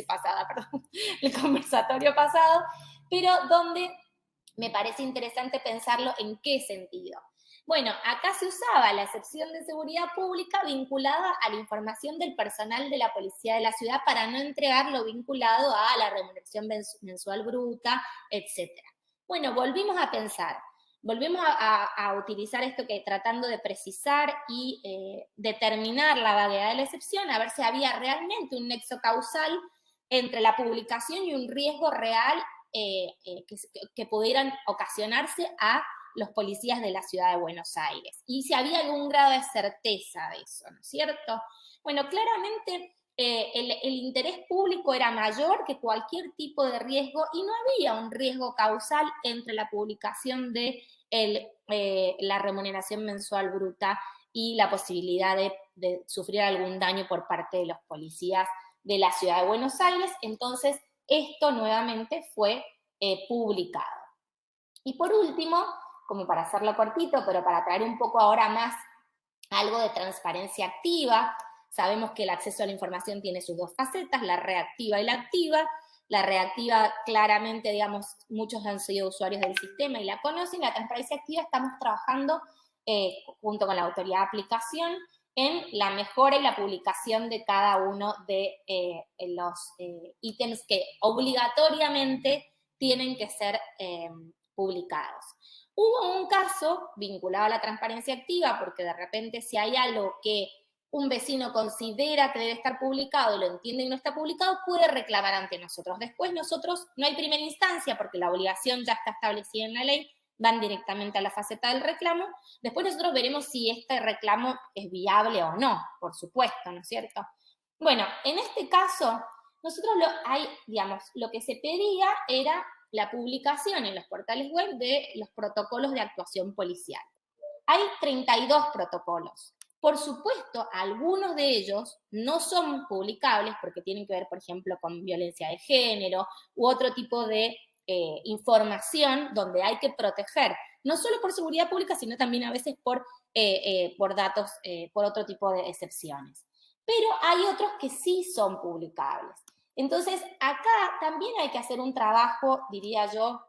pasada, perdón, el conversatorio pasado, pero donde me parece interesante pensarlo en qué sentido. Bueno, acá se usaba la excepción de seguridad pública vinculada a la información del personal de la policía de la ciudad para no entregar lo vinculado a la remuneración mensual bruta, etc. Bueno, volvimos a pensar, volvimos a utilizar esto que tratando de precisar y determinar la vaguedad de la excepción, a ver si había realmente un nexo causal entre la publicación y un riesgo real que pudieran ocasionarse a los policías de la ciudad de Buenos Aires. Y si había algún grado de certeza de eso, ¿no es cierto? Bueno, claramente el interés público era mayor que cualquier tipo de riesgo y no había un riesgo causal entre la publicación de la remuneración mensual bruta y la posibilidad de sufrir algún daño por parte de los policías de la ciudad de Buenos Aires. Entonces, esto nuevamente fue publicado. Y por último, como para hacerlo cortito, pero para traer un poco ahora más algo de transparencia activa, sabemos que el acceso a la información tiene sus dos facetas, la reactiva y la activa. La reactiva, claramente, digamos, muchos han sido usuarios del sistema y la conocen. La transparencia activa estamos trabajando junto con la autoridad de aplicación en la mejora y la publicación de cada uno de los ítems que obligatoriamente tienen que ser publicados. Hubo un caso vinculado a la transparencia activa, porque de repente si hay algo que un vecino considera que debe estar publicado, lo entiende y no está publicado, puede reclamar ante nosotros. Después nosotros, no hay primera instancia, porque la obligación ya está establecida en la ley, van directamente a la faceta del reclamo. Después nosotros veremos si este reclamo es viable o no, por supuesto, ¿no es cierto? Bueno, en este caso, nosotros lo que se pedía era la publicación en los portales web de los protocolos de actuación policial. Hay 32 protocolos. Por supuesto, algunos de ellos no son publicables porque tienen que ver, por ejemplo, con violencia de género u otro tipo de información donde hay que proteger, no solo por seguridad pública, sino también a veces por datos, por otro tipo de excepciones. Pero hay otros que sí son publicables. Entonces, acá también hay que hacer un trabajo, diría yo,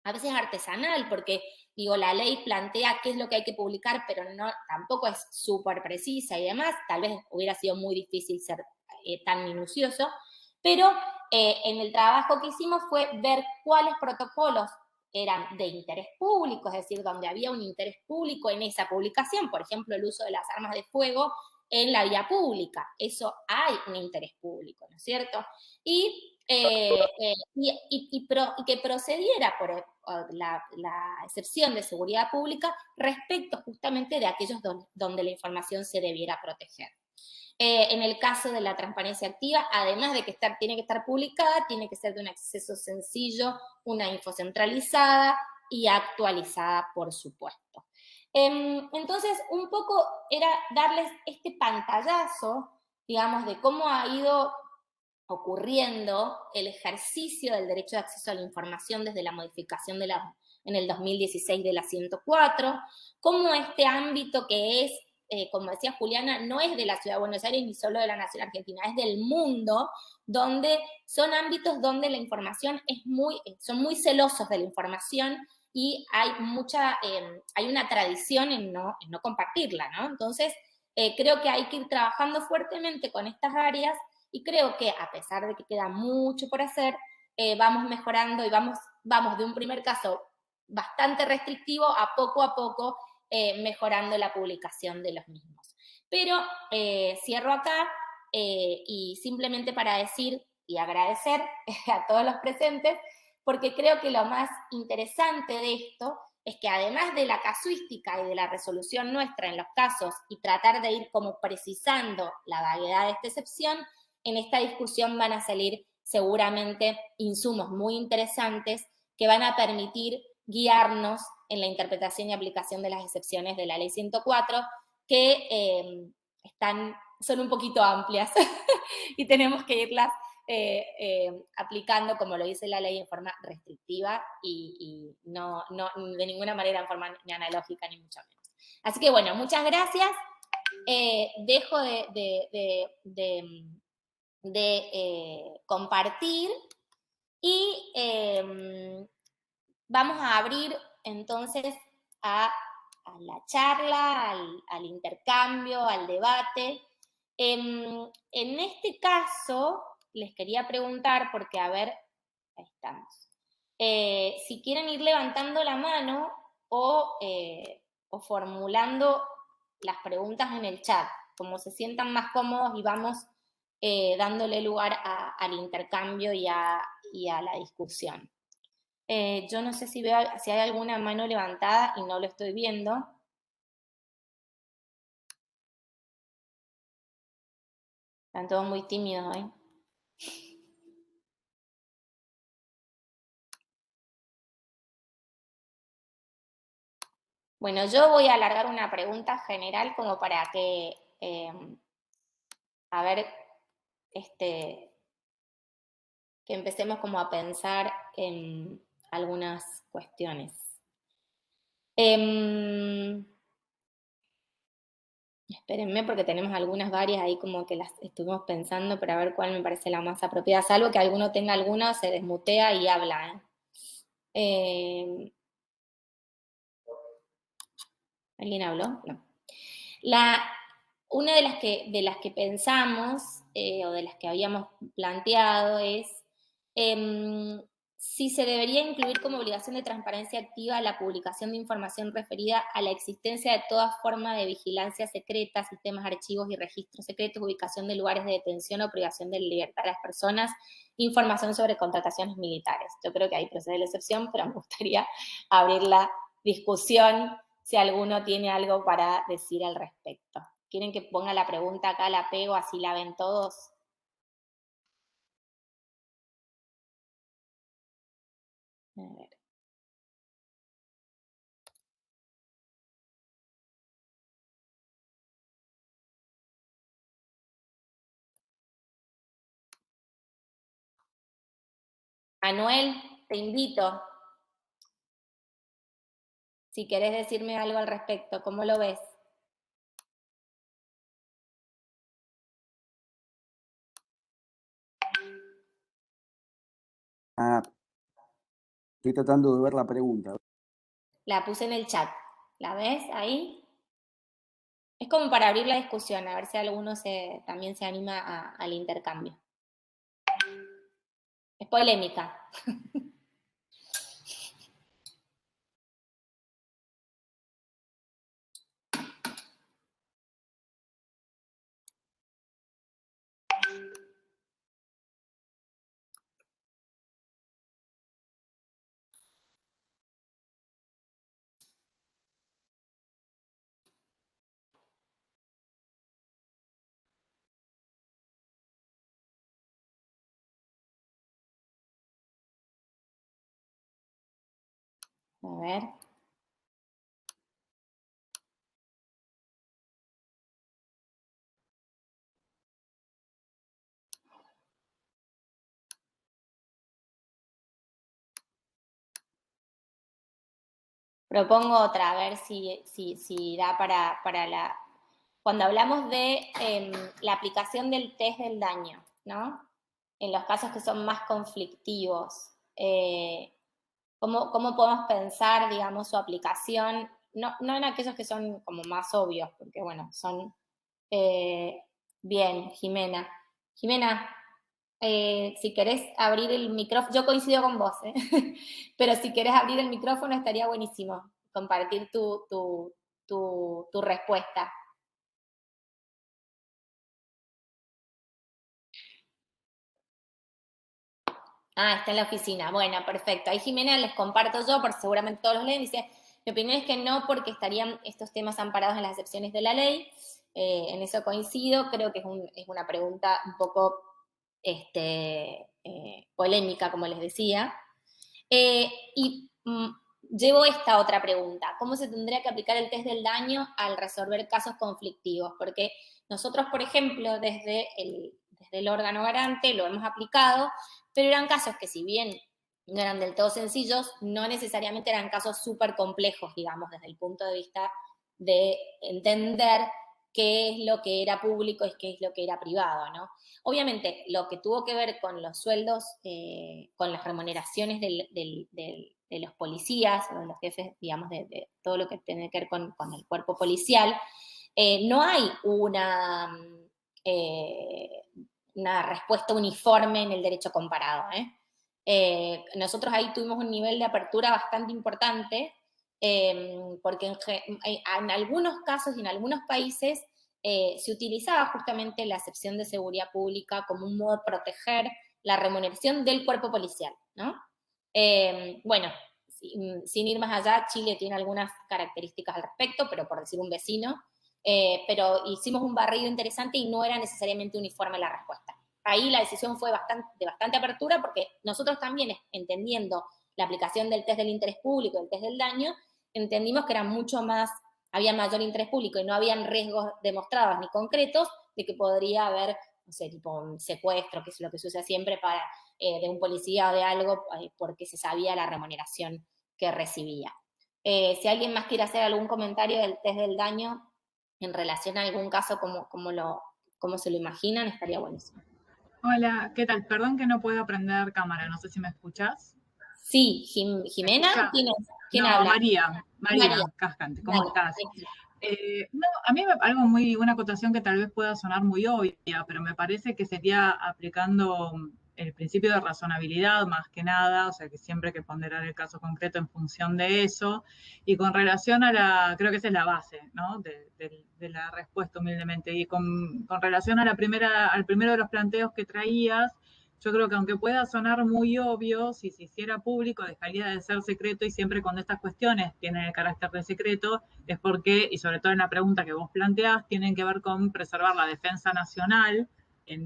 a veces artesanal, porque, digo, la ley plantea qué es lo que hay que publicar, pero tampoco es súper precisa y demás. Tal vez hubiera sido muy difícil ser tan minucioso, pero en el trabajo que hicimos fue ver cuáles protocolos eran de interés público, es decir, donde había un interés público en esa publicación, por ejemplo, el uso de las armas de fuego en la vía pública. Eso hay un interés público, ¿no es cierto? Y que procediera por la excepción de seguridad pública respecto justamente de aquellos donde la información se debiera proteger. En el caso de la transparencia activa, además de que tiene que estar publicada, tiene que ser de un acceso sencillo, una info centralizada y actualizada, por supuesto. Entonces, un poco era darles este pantallazo, digamos, de cómo ha ido ocurriendo el ejercicio del derecho de acceso a la información desde la modificación en el 2016 de la 104, cómo este ámbito que es, como decía Juliana, no es de la Ciudad de Buenos Aires ni solo de la Nación Argentina, es del mundo, donde son ámbitos donde la información son muy celosos de la información y hay una tradición en no compartirla, ¿no? Entonces, creo que hay que ir trabajando fuertemente con estas áreas y creo que a pesar de que queda mucho por hacer, vamos mejorando y vamos de un primer caso bastante restrictivo a poco mejorando la publicación de los mismos. Pero cierro acá y simplemente para decir y agradecer a todos los presentes, porque creo que lo más interesante de esto es que además de la casuística y de la resolución nuestra en los casos y tratar de ir como precisando la vaguedad de esta excepción, en esta discusión van a salir seguramente insumos muy interesantes que van a permitir guiarnos en la interpretación y aplicación de las excepciones de la Ley 104, que son un poquito amplias y tenemos que irlas aplicando, como lo dice la ley, en forma restrictiva y no de ninguna manera en forma ni analógica ni mucho menos. Así que bueno, muchas gracias dejo de compartir y vamos a abrir entonces a la charla, al intercambio, al debate. En este caso, les quería preguntar, porque a ver, ahí estamos, si quieren ir levantando la mano o formulando las preguntas en el chat, como se sientan más cómodos y vamos dándole lugar al intercambio y a la discusión. Yo no sé si veo si hay alguna mano levantada y no lo estoy viendo. Están todos muy tímidos hoy. Bueno, yo voy a alargar una pregunta general como para que, a ver, que empecemos como a pensar en algunas cuestiones. Espérenme porque tenemos algunas varias ahí como que las estuvimos pensando para ver cuál me parece la más apropiada, salvo que alguno tenga alguna, se desmutea y habla. ¿Alguien habló? No. Una de las que pensamos o de las que habíamos planteado es si se debería incluir como obligación de transparencia activa la publicación de información referida a la existencia de toda forma de vigilancia secreta, sistemas, archivos y registros secretos, ubicación de lugares de detención o privación de libertad de las personas, información sobre contrataciones militares. Yo creo que ahí procede la excepción, pero me gustaría abrir la discusión si alguno tiene algo para decir al respecto. ¿Quieren que ponga la pregunta acá, la pego, así la ven todos? A ver. Manuel, te invito. Si querés decirme algo al respecto, ¿cómo lo ves? Estoy tratando de ver la pregunta. La puse en el chat. ¿La ves ahí? Es como para abrir la discusión, a ver si alguno también se anima al intercambio. Es polémica. A ver. Propongo otra, a ver si da para la... Cuando hablamos de la aplicación del test del daño, ¿no? En los casos que son más conflictivos, ¿cómo podemos pensar, digamos, su aplicación? No en aquellos que son como más obvios, porque, bueno, son... bien, Jimena. Jimena, si querés abrir el micrófono, yo coincido con vos, pero si querés abrir el micrófono estaría buenísimo compartir tu respuesta. Ah, está en la oficina. Bueno, perfecto. Ahí Jimena les comparto yo, porque seguramente todos los leen. Dice, mi opinión es que no, porque estarían estos temas amparados en las excepciones de la ley. En eso coincido. Creo que es una pregunta un poco polémica, como les decía. Y llevo esta otra pregunta. ¿Cómo se tendría que aplicar el test del daño al resolver casos conflictivos? Porque nosotros, por ejemplo, desde el órgano garante lo hemos aplicado, pero eran casos que si bien no eran del todo sencillos, no necesariamente eran casos súper complejos, digamos, desde el punto de vista de entender qué es lo que era público y qué es lo que era privado, ¿no? Obviamente, lo que tuvo que ver con los sueldos, con las remuneraciones de los policías o de los jefes, digamos, de todo lo que tiene que ver con el cuerpo policial, no hay una respuesta uniforme en el derecho comparado. Nosotros ahí tuvimos un nivel de apertura bastante importante, porque en algunos casos y en algunos países se utilizaba justamente la excepción de seguridad pública como un modo de proteger la remuneración del cuerpo policial, ¿no? Bueno, sin ir más allá, Chile tiene algunas características al respecto, pero por decir un vecino, pero hicimos un barrido interesante y no era necesariamente uniforme la respuesta. Ahí la decisión fue de bastante apertura porque nosotros también, entendiendo la aplicación del test del interés público, del test del daño, entendimos que era mucho más, había mayor interés público y no habían riesgos demostrados ni concretos de que podría haber, no sé, tipo un secuestro, que es lo que se usa siempre de un policía o de algo, porque se sabía la remuneración que recibía. Si alguien más quiere hacer algún comentario del test del daño en relación a algún caso como se lo imaginan, estaría buenísimo. Hola, ¿qué tal? Perdón que no puedo aprender cámara, no sé si me escuchas. Sí, Jimena, ¿quién no, habla? María Cascante, ¿cómo estás? No, a mí una acotación que tal vez pueda sonar muy obvia, pero me parece que sería aplicando el principio de razonabilidad más que nada, o sea que siempre hay que ponderar el caso concreto en función de eso, y con relación creo que esa es la base, ¿no? de la respuesta humildemente, y con relación a al primero de los planteos que traías, yo creo que aunque pueda sonar muy obvio, si se hiciera público dejaría de ser secreto, y siempre cuando estas cuestiones tienen el carácter de secreto es porque, y sobre todo en la pregunta que vos planteás, tienen que ver con preservar la defensa nacional,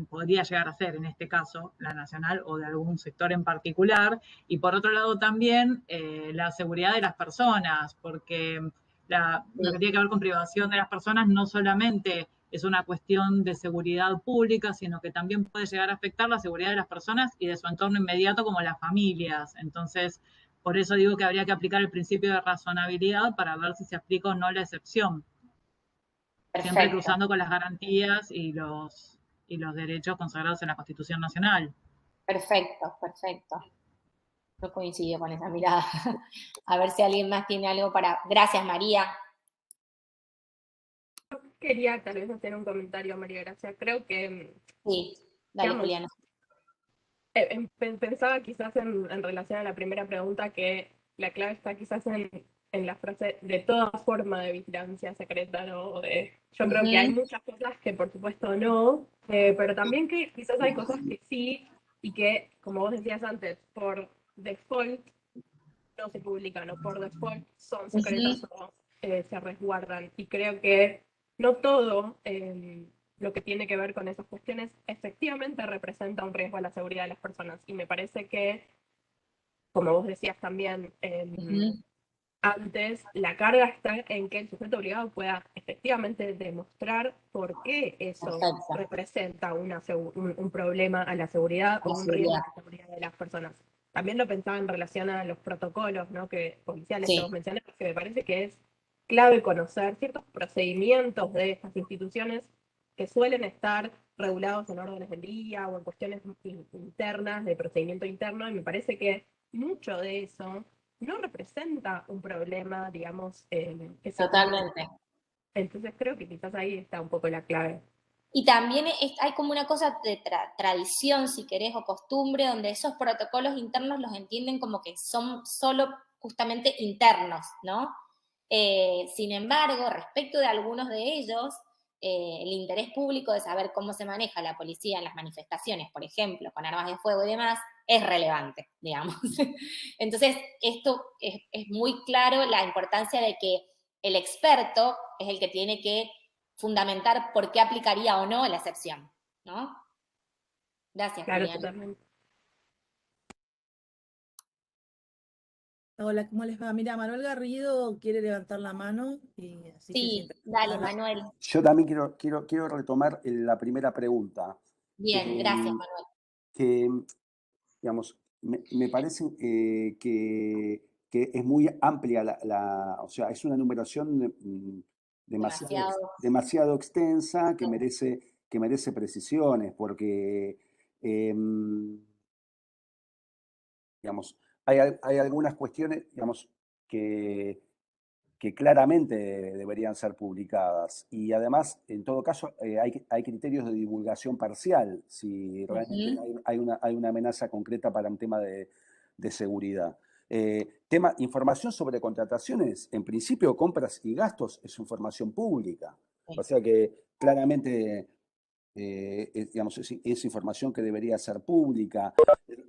podría llegar a ser en este caso la nacional o de algún sector en particular, y por otro lado también la seguridad de las personas, porque lo que tiene que ver con privación de las personas no solamente es una cuestión de seguridad pública, sino que también puede llegar a afectar la seguridad de las personas y de su entorno inmediato, como las familias. Entonces, por eso digo que habría que aplicar el principio de razonabilidad para ver si se aplica o no la excepción. Perfecto. Siempre cruzando con las garantías y los derechos consagrados en la Constitución Nacional. Perfecto. No coincido con esa mirada. A ver si alguien más tiene algo para... Gracias, María. Quería tal vez hacer un comentario, María Gracia. Creo que... Sí, dale, digamos, Juliana. Pensaba quizás en relación a la primera pregunta que la clave está quizás en la frase de toda forma de vigilancia secreta, ¿no? Yo creo que hay muchas cosas que por supuesto no, pero también que quizás hay cosas que sí y que, como vos decías antes, por default no se publican o por default son secretas o se resguardan. Y creo que no todo lo que tiene que ver con esas cuestiones efectivamente representa un riesgo a la seguridad de las personas. Y me parece que, como vos decías también antes, la carga está en que el sujeto obligado pueda efectivamente demostrar por qué eso representa un problema a la seguridad o un riesgo a la seguridad de las personas. También lo pensaba en relación a los protocolos, ¿no? Policiales que vos mencionaste, que me parece que es clave conocer ciertos procedimientos de estas instituciones que suelen estar regulados en órdenes del día o en cuestiones internas, de procedimiento interno, y me parece que mucho de eso no representa un problema, digamos, que se Totalmente. conoce. Entonces creo que quizás ahí está un poco la clave. Y también hay como una cosa de tradición, si querés, o costumbre, donde esos protocolos internos los entienden como que son solo justamente internos, ¿no? Sin embargo, respecto de algunos de ellos, el interés público de saber cómo se maneja la policía en las manifestaciones, por ejemplo, con armas de fuego y demás, es relevante, digamos. Entonces, esto es muy claro la importancia de que el experto es el que tiene que fundamentar por qué aplicaría o no la excepción, ¿no? Gracias, Claro, Julián. totalmente. Hola, ¿cómo les va? Mira, Manuel Garrido quiere levantar la mano y así que Sí, siempre. dale, Manuel. Yo también quiero retomar la primera pregunta. Bien, gracias, Manuel. Que, digamos, me parece que es muy amplia o sea, es una numeración demasiado extensa que merece precisiones, porque digamos, hay algunas cuestiones, digamos, que claramente deberían ser publicadas. Y además, en todo caso, hay criterios de divulgación parcial, si realmente hay una amenaza concreta para un tema de seguridad. Información sobre contrataciones, en principio, compras y gastos es información pública. O sea que claramente digamos, es información que debería ser pública.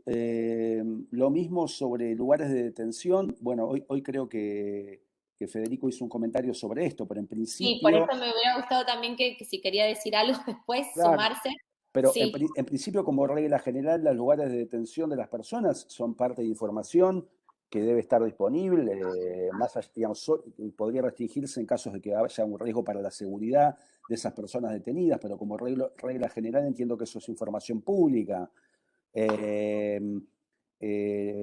Lo mismo sobre lugares de detención. Bueno, hoy creo que Federico hizo un comentario sobre esto, pero en Sí, por principio... eso me hubiera gustado también que si quería decir algo después, Claro, sumarse. pero Sí, en principio, como regla general, los lugares de detención de las personas son parte de información que debe estar disponible, digamos, podría restringirse en casos de que haya un riesgo para la seguridad de esas personas detenidas, pero como regla general entiendo que eso es información pública. Eh,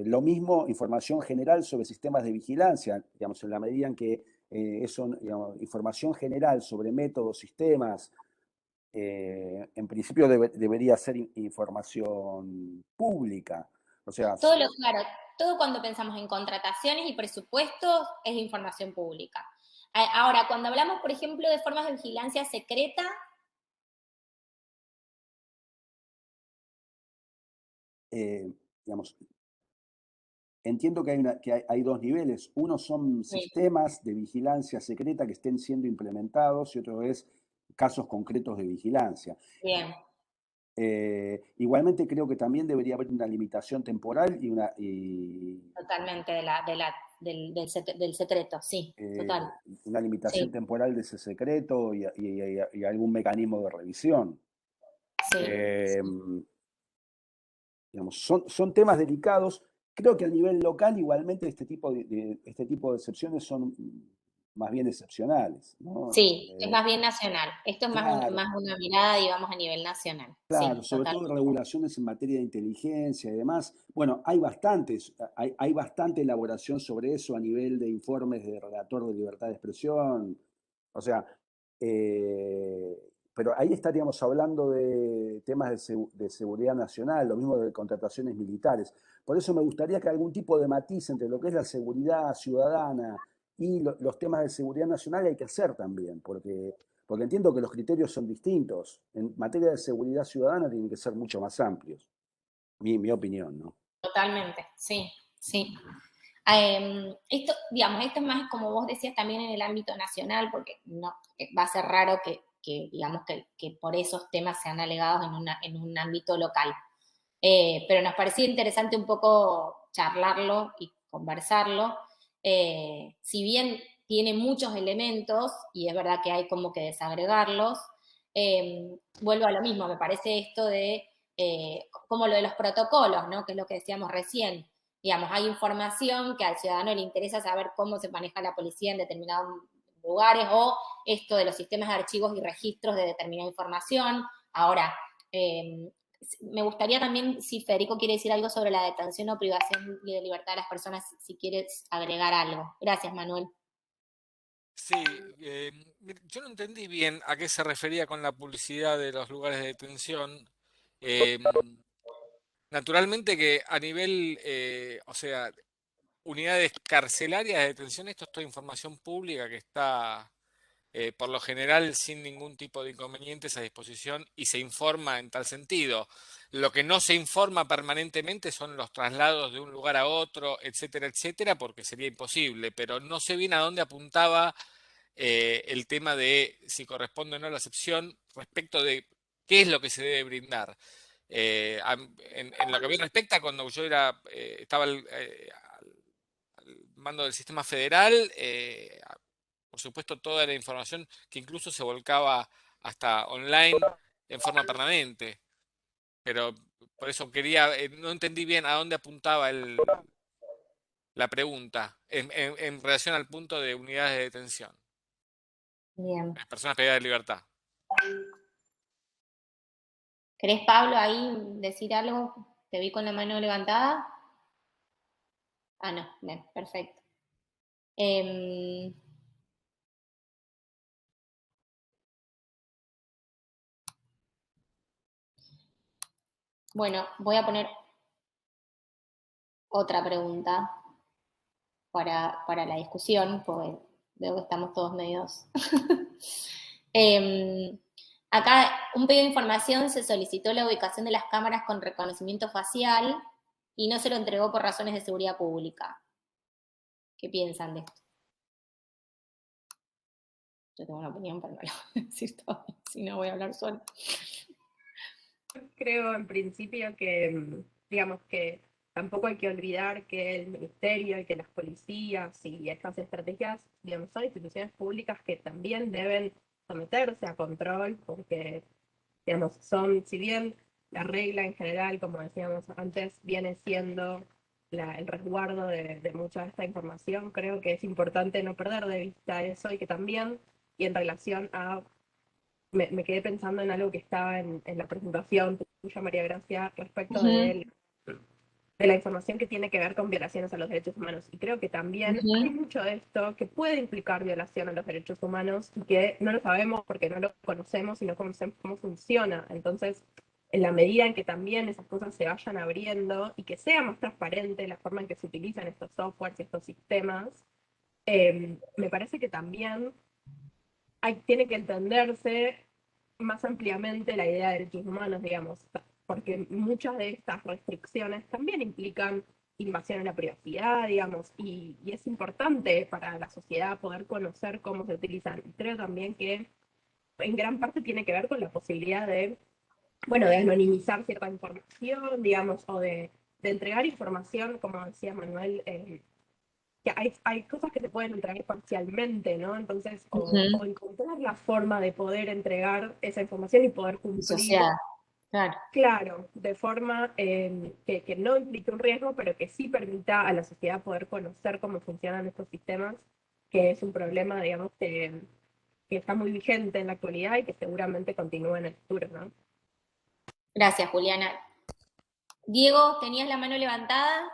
lo mismo, información general sobre sistemas de vigilancia, digamos, en la medida en que digamos, información general sobre métodos, sistemas, en principio debería ser información pública. O sea, claro, todo cuando pensamos en contrataciones y presupuestos es información pública. Ahora, cuando hablamos, por ejemplo, de formas de vigilancia secreta, digamos, entiendo que hay dos niveles. Uno son sí, sistemas de vigilancia secreta que estén siendo implementados y otro es casos concretos de vigilancia. bien, Igualmente creo que también debería haber una limitación temporal totalmente del secreto, sí, total. una limitación Sí, temporal de ese secreto y algún mecanismo de revisión. sí, Eh, digamos, son temas delicados. Creo que a nivel local igualmente este tipo de excepciones son más bien excepcionales, ¿no? sí, es más bien nacional. Esto es Claro, más una mirada, digamos, a nivel nacional. claro, Sí, sobre total. todo regulaciones en materia de inteligencia y demás. Bueno, hay bastante elaboración sobre eso a nivel de informes de relator de libertad de expresión. O sea, eh, pero ahí estaríamos hablando de temas de seguridad nacional, lo mismo de contrataciones militares. Por eso me gustaría que algún tipo de matiz entre lo que es la seguridad ciudadana y los temas de seguridad nacional hay que hacer también, porque entiendo que los criterios son distintos. En materia de seguridad ciudadana tienen que ser mucho más amplios, mi opinión, ¿no? Totalmente, sí, sí. Digamos, esto es más, como vos decías, también en el ámbito nacional, porque no, va a ser raro digamos, que por esos temas sean alegados en un ámbito local. Pero nos parecía interesante un poco charlarlo y conversarlo. Si bien tiene muchos elementos, y es verdad que hay como que desagregarlos, vuelvo a lo mismo, me parece esto de, como lo de los protocolos, ¿no? Que es lo que decíamos recién. Digamos, hay información que al ciudadano le interesa saber cómo se maneja la policía en determinados lugares, o esto de los sistemas de archivos y registros de determinada información. Ahora, me gustaría también, si Federico quiere decir algo sobre la detención o privación de libertad de las personas, si quieres agregar algo. Gracias, Manuel. Sí, yo no entendí bien a qué se refería con la publicidad de los lugares de detención. Em, Naturalmente que a nivel, o sea, unidades carcelarias de detención, esto es toda información pública que está por lo general sin ningún tipo de inconvenientes a disposición y se informa en tal sentido. Lo que no se informa permanentemente son los traslados de un lugar a otro, etcétera, etcétera, porque sería imposible, pero no sé bien a dónde apuntaba el tema de si corresponde o no la excepción respecto de qué es lo que se debe brindar. En lo que me respecta, cuando yo estaba al mando del sistema federal, por supuesto, toda la información que incluso se volcaba hasta online en forma permanente. Pero por eso no entendí bien a dónde apuntaba la pregunta en relación al punto de unidades de detención. Bien. Las personas privadas de libertad. ¿Querés, Pablo, ahí decir algo? Te vi con la mano levantada. Ah, no, bien, perfecto. Bueno, voy a poner otra pregunta para la discusión, porque veo que estamos todos medios. Acá, un pedido de información, se solicitó la ubicación de las cámaras con reconocimiento facial y no se lo entregó por razones de seguridad pública. ¿Qué piensan de esto? Yo tengo una opinión, pero no la voy a decir todo, si no voy a hablar sola. Creo en principio que, digamos que tampoco hay que olvidar que el ministerio y que las policías y estas estrategias, digamos, son instituciones públicas que también deben someterse a control porque, digamos, son, si bien la regla en general, como decíamos antes, viene siendo el resguardo de mucha de esta información, creo que es importante no perder de vista eso y que también, y en relación a me quedé pensando en algo que estaba en la presentación tuya, María Gracia, respecto de la información que tiene que ver con violaciones a los derechos humanos. Y creo que también hay mucho de esto que puede implicar violación a los derechos humanos y que no lo sabemos porque no lo conocemos y no conocemos cómo funciona. Entonces, en la medida en que también esas cosas se vayan abriendo y que sea más transparente la forma en que se utilizan estos softwares y estos sistemas, me parece que también tiene que entenderse más ampliamente la idea de derechos humanos, digamos, porque muchas de estas restricciones también implican invasión a la privacidad, digamos, y es importante para la sociedad poder conocer cómo se utilizan. Creo también que en gran parte tiene que ver con la posibilidad de, bueno, de anonimizar cierta información, digamos, o de entregar información, como decía Manuel, que hay cosas que se pueden entregar parcialmente, ¿no? Entonces, o encontrar la forma de poder entregar esa información y poder cumplir. Disociada, claro. Claro, de forma que no implique un riesgo, pero que sí permita a la sociedad poder conocer cómo funcionan estos sistemas, que es un problema, digamos, que está muy vigente en la actualidad y que seguramente continúa en el futuro, ¿no? Gracias, Juliana. Diego, ¿tenías la mano levantada?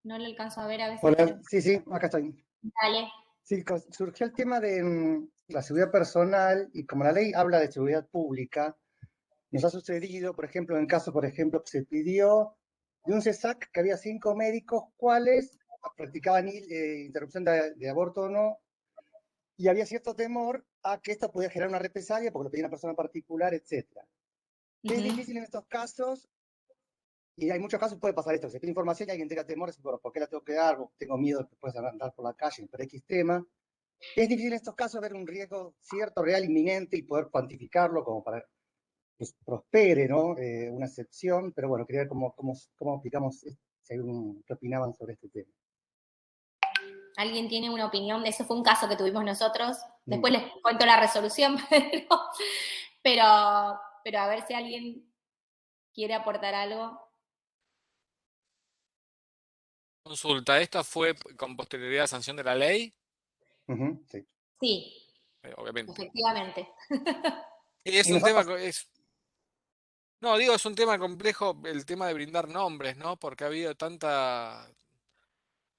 No lo alcanzo a ver a veces. Hola, sí, acá estoy. Dale. Sí, surgió el tema de la seguridad personal y como la ley habla de seguridad pública, nos ha sucedido, por ejemplo, en el caso, por ejemplo, que se pidió de un CESAC que había 5 médicos cuales practicaban interrupción de aborto o no, y había cierto temor a que esto podía generar una represalia porque lo pedía una persona particular, etc. Es difícil en estos casos. Y hay muchos casos puede pasar esto, se pide información y alguien tenga temores, bueno, ¿por qué la tengo que dar? Tengo miedo de que puedas andar por la calle por X tema. Es difícil en estos casos ver un riesgo cierto, real, inminente y poder cuantificarlo como para que prospere, ¿no? Una excepción, pero bueno, quería ver cómo aplicamos, si hay qué opinaban sobre este tema. ¿Alguien tiene una opinión? Ese fue un caso que tuvimos nosotros. Después les cuento la resolución, pero a ver si alguien quiere aportar algo. Consulta, ¿esto fue con posterioridad a sanción de la ley? Sí. Sí, Obviamente. efectivamente. Es un tema, no, digo, es un tema complejo el tema de brindar nombres, ¿no? Porque ha habido tanta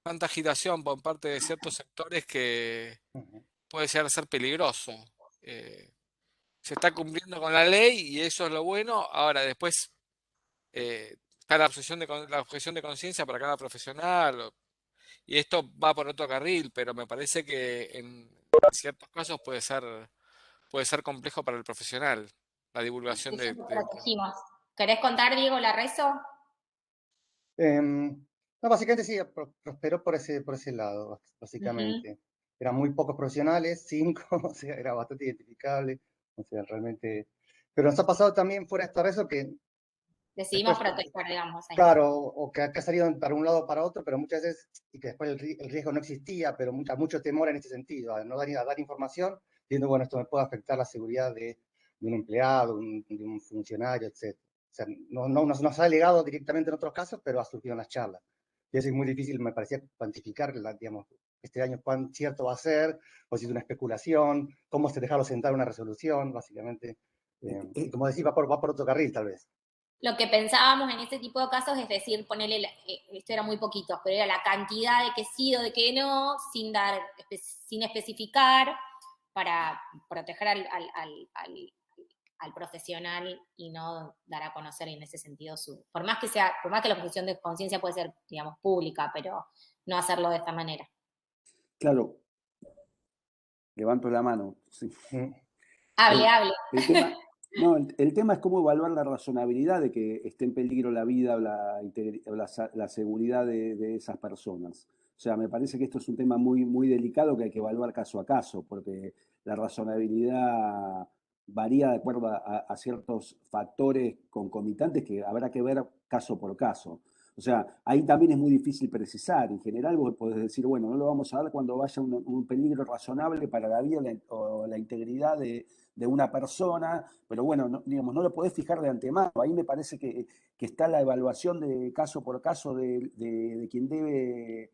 agitación por parte de ciertos sectores que puede llegar a ser peligroso. Se está cumpliendo con la ley y eso es lo bueno. Ahora, después está la objeción de conciencia para cada profesional y esto va por otro carril, pero me parece que en ciertos casos puede ser complejo para el profesional la divulgación Eso de. lo protegimos. ¿Querés contar, Diego, la rezo? No, básicamente sí, prosperó por ese lado, básicamente. Eran muy pocos profesionales, 5, o sea, era bastante identificable, o sea, realmente. Pero nos ha pasado también fuera de esta rezo que. Decidimos Después, proteger, digamos. Ahí. claro, o que ha salido para un lado o para otro, pero muchas veces, y que después el riesgo no existía, pero mucho temor en ese sentido, a no dar información, diciendo, bueno, esto me puede afectar la seguridad de un empleado, de un funcionario, etc. O sea, no nos ha legado directamente en otros casos, pero ha surgido en las charlas. Y eso es muy difícil, me parecía, cuantificar, digamos, este año cuán cierto va a ser, o si es una especulación, cómo se dejarlo sentar una resolución, básicamente. Como decís, va por otro carril, tal vez. Lo que pensábamos en este tipo de casos es decir, ponerle, esto era muy poquito, pero era la cantidad de que sí o de que no, sin especificar, para proteger al profesional y no dar a conocer en ese sentido por más que la objeción de conciencia puede ser, digamos, pública, pero no hacerlo de esta manera. Claro, levanto la mano. Sí. Hable. El tema, no, el tema es cómo evaluar la razonabilidad de que esté en peligro la vida o la seguridad de esas personas. O sea, me parece que esto es un tema muy, muy delicado que hay que evaluar caso a caso, porque la razonabilidad varía de acuerdo a ciertos factores concomitantes que habrá que ver caso por caso. O sea, ahí también es muy difícil precisar. En general vos podés decir, bueno, no lo vamos a dar cuando vaya un peligro razonable para la vida o la integridad de una persona, pero bueno, no, digamos, no lo podés fijar de antemano. Ahí me parece que está la evaluación de caso por caso de quien debe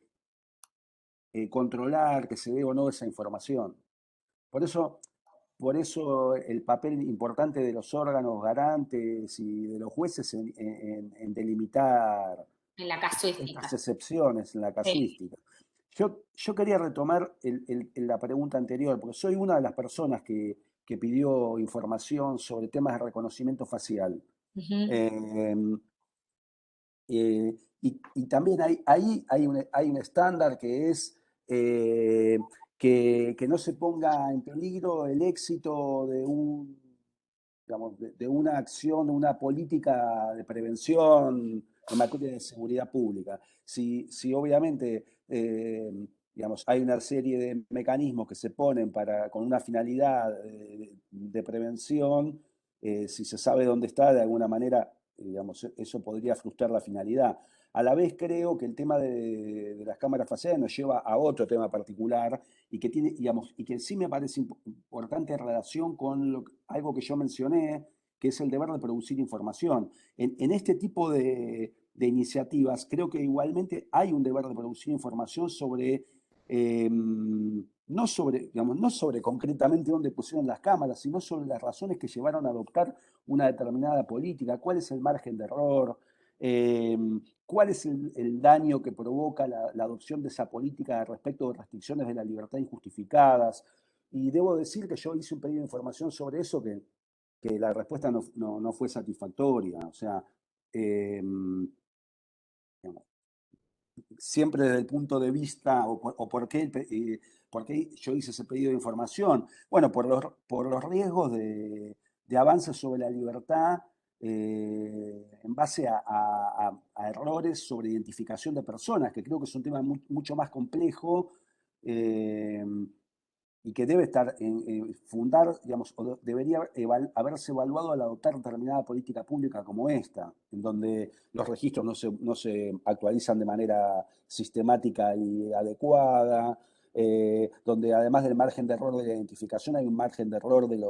controlar que se dé o no esa información. Por eso, por eso el papel importante de los órganos garantes y de los jueces en delimitar En la casuística. estas excepciones en la casuística. Yo quería retomar la pregunta anterior, porque soy una de las personas que pidió información sobre temas de reconocimiento facial. Y también ahí hay un estándar que es que no se ponga en peligro el éxito digamos, de una acción, de una política de prevención en materia de seguridad pública. Si obviamente digamos, hay una serie de mecanismos que se ponen con una finalidad de prevención, si se sabe dónde está, de alguna manera, digamos, eso podría frustrar la finalidad. A la vez creo que el tema de las cámaras faciales nos lleva a otro tema particular y que tiene, digamos, y que sí me parece importante en relación con algo que yo mencioné, que es el deber de producir información. En este tipo de iniciativas, creo que igualmente hay un deber de producir información sobre, no sobre, digamos, no sobre concretamente dónde pusieron las cámaras, sino sobre las razones que llevaron a adoptar una determinada política, cuál es el margen de error, cuál es el daño que provoca la adopción de esa política respecto de restricciones de la libertad injustificadas. Y debo decir que yo hice un pedido de información sobre eso que la respuesta no fue satisfactoria. O sea, digamos, siempre desde el punto de vista, o por qué yo hice ese pedido de información. Bueno, por los riesgos de avances sobre la libertad en base a errores sobre identificación de personas, que creo que es un tema mucho más complejo eh, y que debe estar fundar, digamos, o debería haberse evaluado al adoptar determinada política pública como esta, en donde los registros no se actualizan de manera sistemática y adecuada, donde además del margen de error de la identificación hay un margen de error en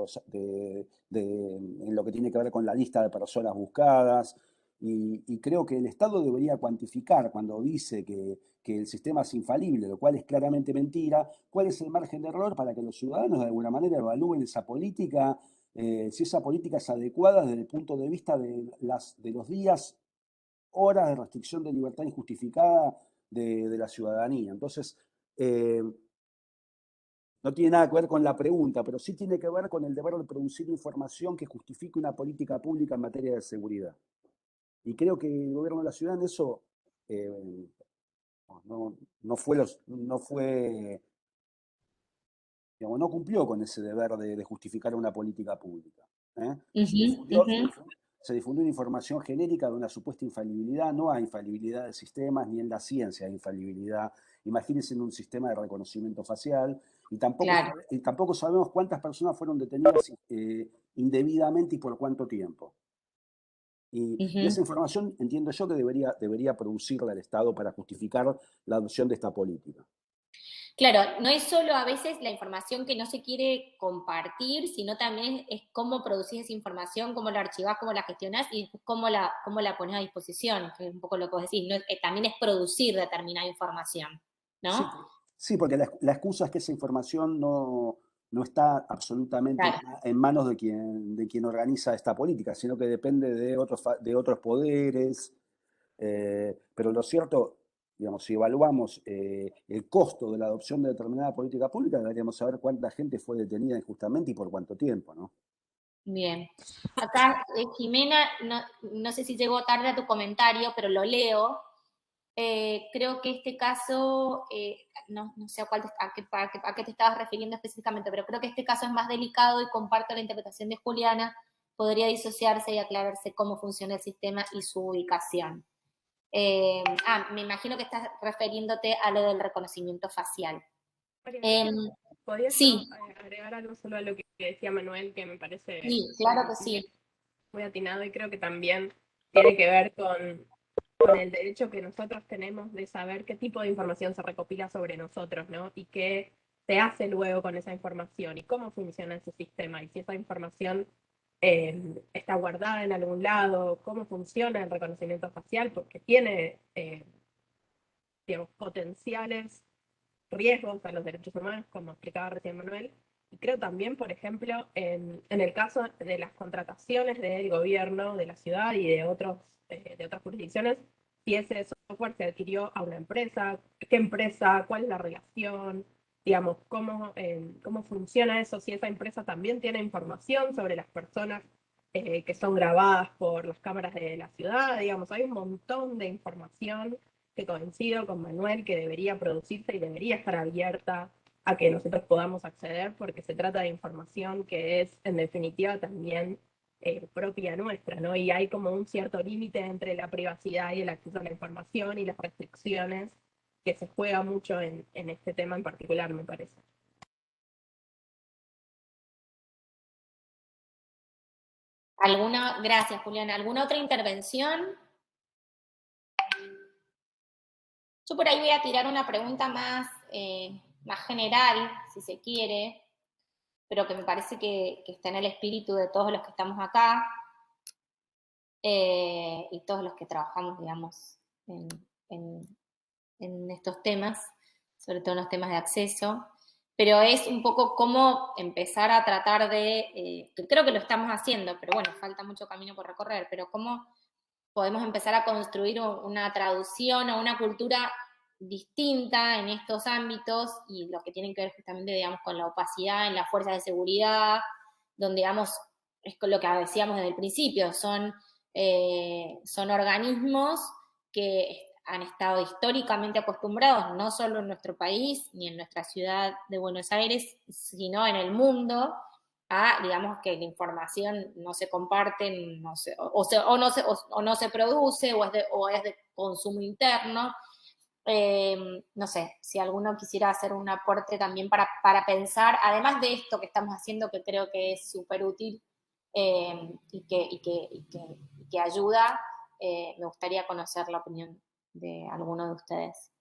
lo que tiene que ver con la lista de personas buscadas. Y creo que el Estado debería cuantificar cuando dice que el sistema es infalible, lo cual es claramente mentira, cuál es el margen de error para que los ciudadanos de alguna manera evalúen esa política, si esa política es adecuada desde el punto de vista de los días, horas de restricción de libertad injustificada de la ciudadanía. Entonces, no tiene nada que ver con la pregunta, pero sí tiene que ver con el deber de producir información que justifique una política pública en materia de seguridad. Y creo que el gobierno de la ciudad en eso no fue, digamos, no cumplió con ese deber de justificar una política pública. Se difundió una información genérica de una supuesta infalibilidad. No hay infalibilidad de sistemas, ni en la ciencia hay infalibilidad. Imagínense en un sistema de reconocimiento facial. Y tampoco sabemos cuántas personas fueron detenidas indebidamente y por cuánto tiempo. Y esa información entiendo yo que debería producirla el Estado para justificar la adopción de esta política. Claro, no es solo a veces la información que no se quiere compartir, sino también es cómo producís esa información, cómo la archivás, cómo la gestionás y cómo la pones a disposición, que es un poco lo que vos decís. También es producir determinada información, ¿no? Sí, porque la excusa es que esa información no está absolutamente en manos de quien organiza esta política, sino que depende de otros poderes. Pero lo cierto, digamos, si evaluamos el costo de la adopción de determinada política pública, deberíamos saber cuánta gente fue detenida injustamente y por cuánto tiempo, ¿no? Bien. Acá, Jimena, no sé si llegó tarde a tu comentario, pero lo leo. Creo que este caso, no sé a qué te estabas refiriendo específicamente, pero creo que este caso es más delicado y comparto la interpretación de Juliana, podría disociarse y aclararse cómo funciona el sistema y su ubicación. Me imagino que estás refiriéndote a lo del reconocimiento facial. ¿Podría Sí, agregar algo solo a lo que decía Manuel, que me parece sí, claro que sí. muy atinado y creo que también tiene que ver con el derecho que nosotros tenemos de saber qué tipo de información se recopila sobre nosotros, ¿no? Y qué se hace luego con esa información y cómo funciona ese sistema y si esa información está guardada en algún lado, cómo funciona el reconocimiento facial, porque tiene, digamos, potenciales riesgos a los derechos humanos, como explicaba recién Manuel. Y creo también, por ejemplo, en el caso de las contrataciones del gobierno, de la ciudad y de otras jurisdicciones, si ese software se adquirió a una empresa, qué empresa, cuál es la relación, digamos, cómo funciona eso, si esa empresa también tiene información sobre las personas que son grabadas por las cámaras de la ciudad, digamos, hay un montón de información que coincido con Manuel que debería producirse y debería estar abierta a que nosotros podamos acceder porque se trata de información que es en definitiva también propia nuestra, ¿no? Y hay como un cierto límite entre la privacidad y el acceso a la información y las restricciones que se juega mucho en este tema en particular, me parece. Gracias, Juliana. ¿Alguna otra intervención? Yo por ahí voy a tirar una pregunta más general, si se quiere, pero que me parece que está en el espíritu de todos los que estamos acá y todos los que trabajamos, digamos, en estos temas, sobre todo en los temas de acceso, pero es un poco cómo empezar a tratar que creo que lo estamos haciendo, pero bueno, falta mucho camino por recorrer, pero cómo podemos empezar a construir una traducción o una cultura distinta en estos ámbitos y lo que tienen que ver justamente, digamos, con la opacidad en las fuerzas de seguridad, donde, digamos, es con lo que decíamos desde el principio, son organismos que han estado históricamente acostumbrados, no solo en nuestro país ni en nuestra ciudad de Buenos Aires, sino en el mundo, digamos, que la información no se comparte, o no se produce, o es de consumo interno. No sé, si alguno quisiera hacer un aporte también para pensar, además de esto que estamos haciendo, que creo que es súper útil y que ayuda, me gustaría conocer la opinión de alguno de ustedes.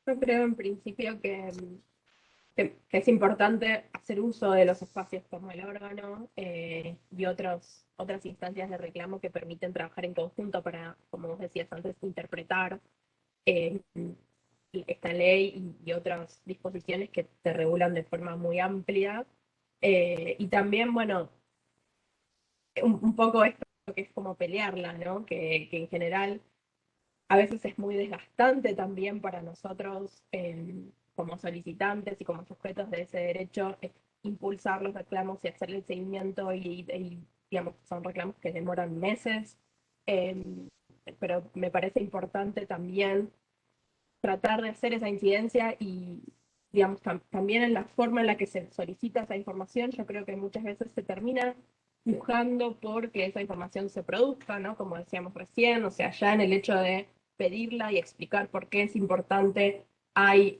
Yo creo en principio que es importante hacer uso de los espacios como el órgano y otras instancias de reclamo que permiten trabajar en conjunto para, como vos decías antes, interpretar eh, esta ley y otras disposiciones que se regulan de forma muy amplia. Y también, bueno, un poco esto que es como pelearla, ¿no? Que en general a veces es muy desgastante también para nosotros como solicitantes y como sujetos de ese derecho impulsar los reclamos y hacer el seguimiento digamos, son reclamos que demoran meses, eh, pero me parece importante también tratar de hacer esa incidencia y, digamos, también en la forma en la que se solicita esa información, yo creo que muchas veces se termina buscando porque esa información se produzca, ¿no? Como decíamos recién, o sea, ya en el hecho de pedirla y explicar por qué es importante, hay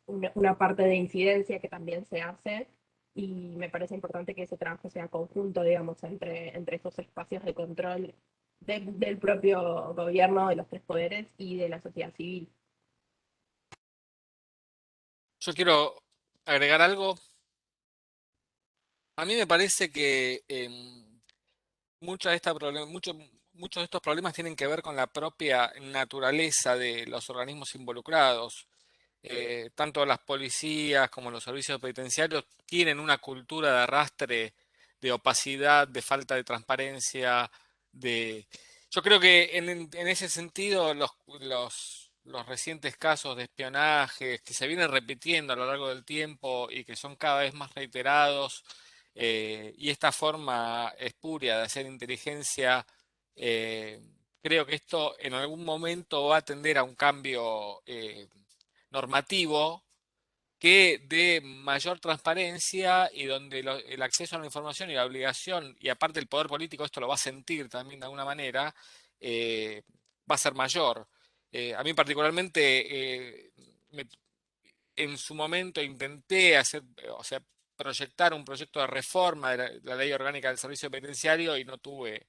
una parte de incidencia que también se hace y me parece importante que ese trabajo sea conjunto, digamos, entre esos espacios de control del propio gobierno, de los tres poderes y de la sociedad civil. Yo quiero agregar algo. A mí me parece que muchos de estos problemas tienen que ver con la propia naturaleza de los organismos involucrados. Tanto las policías como los servicios penitenciarios tienen una cultura de arrastre, de opacidad, de falta de transparencia, de... Yo creo que en ese sentido los recientes casos de espionaje que se vienen repitiendo a lo largo del tiempo y que son cada vez más reiterados, y esta forma espuria de hacer inteligencia, creo que esto en algún momento va a tender a un cambio normativo que dé mayor transparencia y donde el acceso a la información y la obligación, y aparte el poder político esto lo va a sentir también de alguna manera, va a ser mayor. A mí particularmente, en su momento intenté hacer, o sea, proyectar un proyecto de reforma de la Ley Orgánica del Servicio Penitenciario y no tuve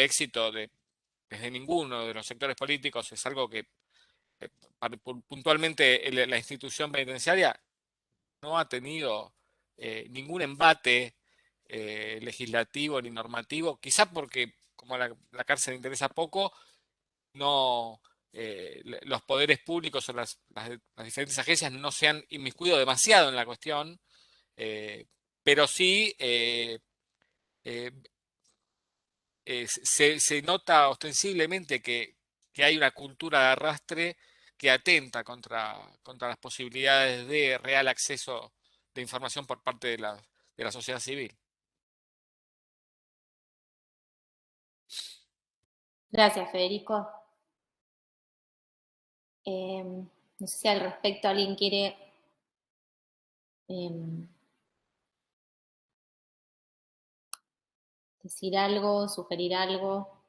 éxito desde ninguno de los sectores políticos. Es algo que puntualmente la institución penitenciaria no ha tenido ningún embate legislativo ni normativo, quizás porque como la cárcel interesa poco, no, los poderes públicos o las diferentes agencias no se han inmiscuido demasiado en la cuestión, eh, pero sí eh, se nota ostensiblemente que hay una cultura de arrastre que atenta contra las posibilidades de real acceso de información por parte de la sociedad civil. Gracias, Federico. No sé si al respecto alguien quiere decir algo, sugerir algo.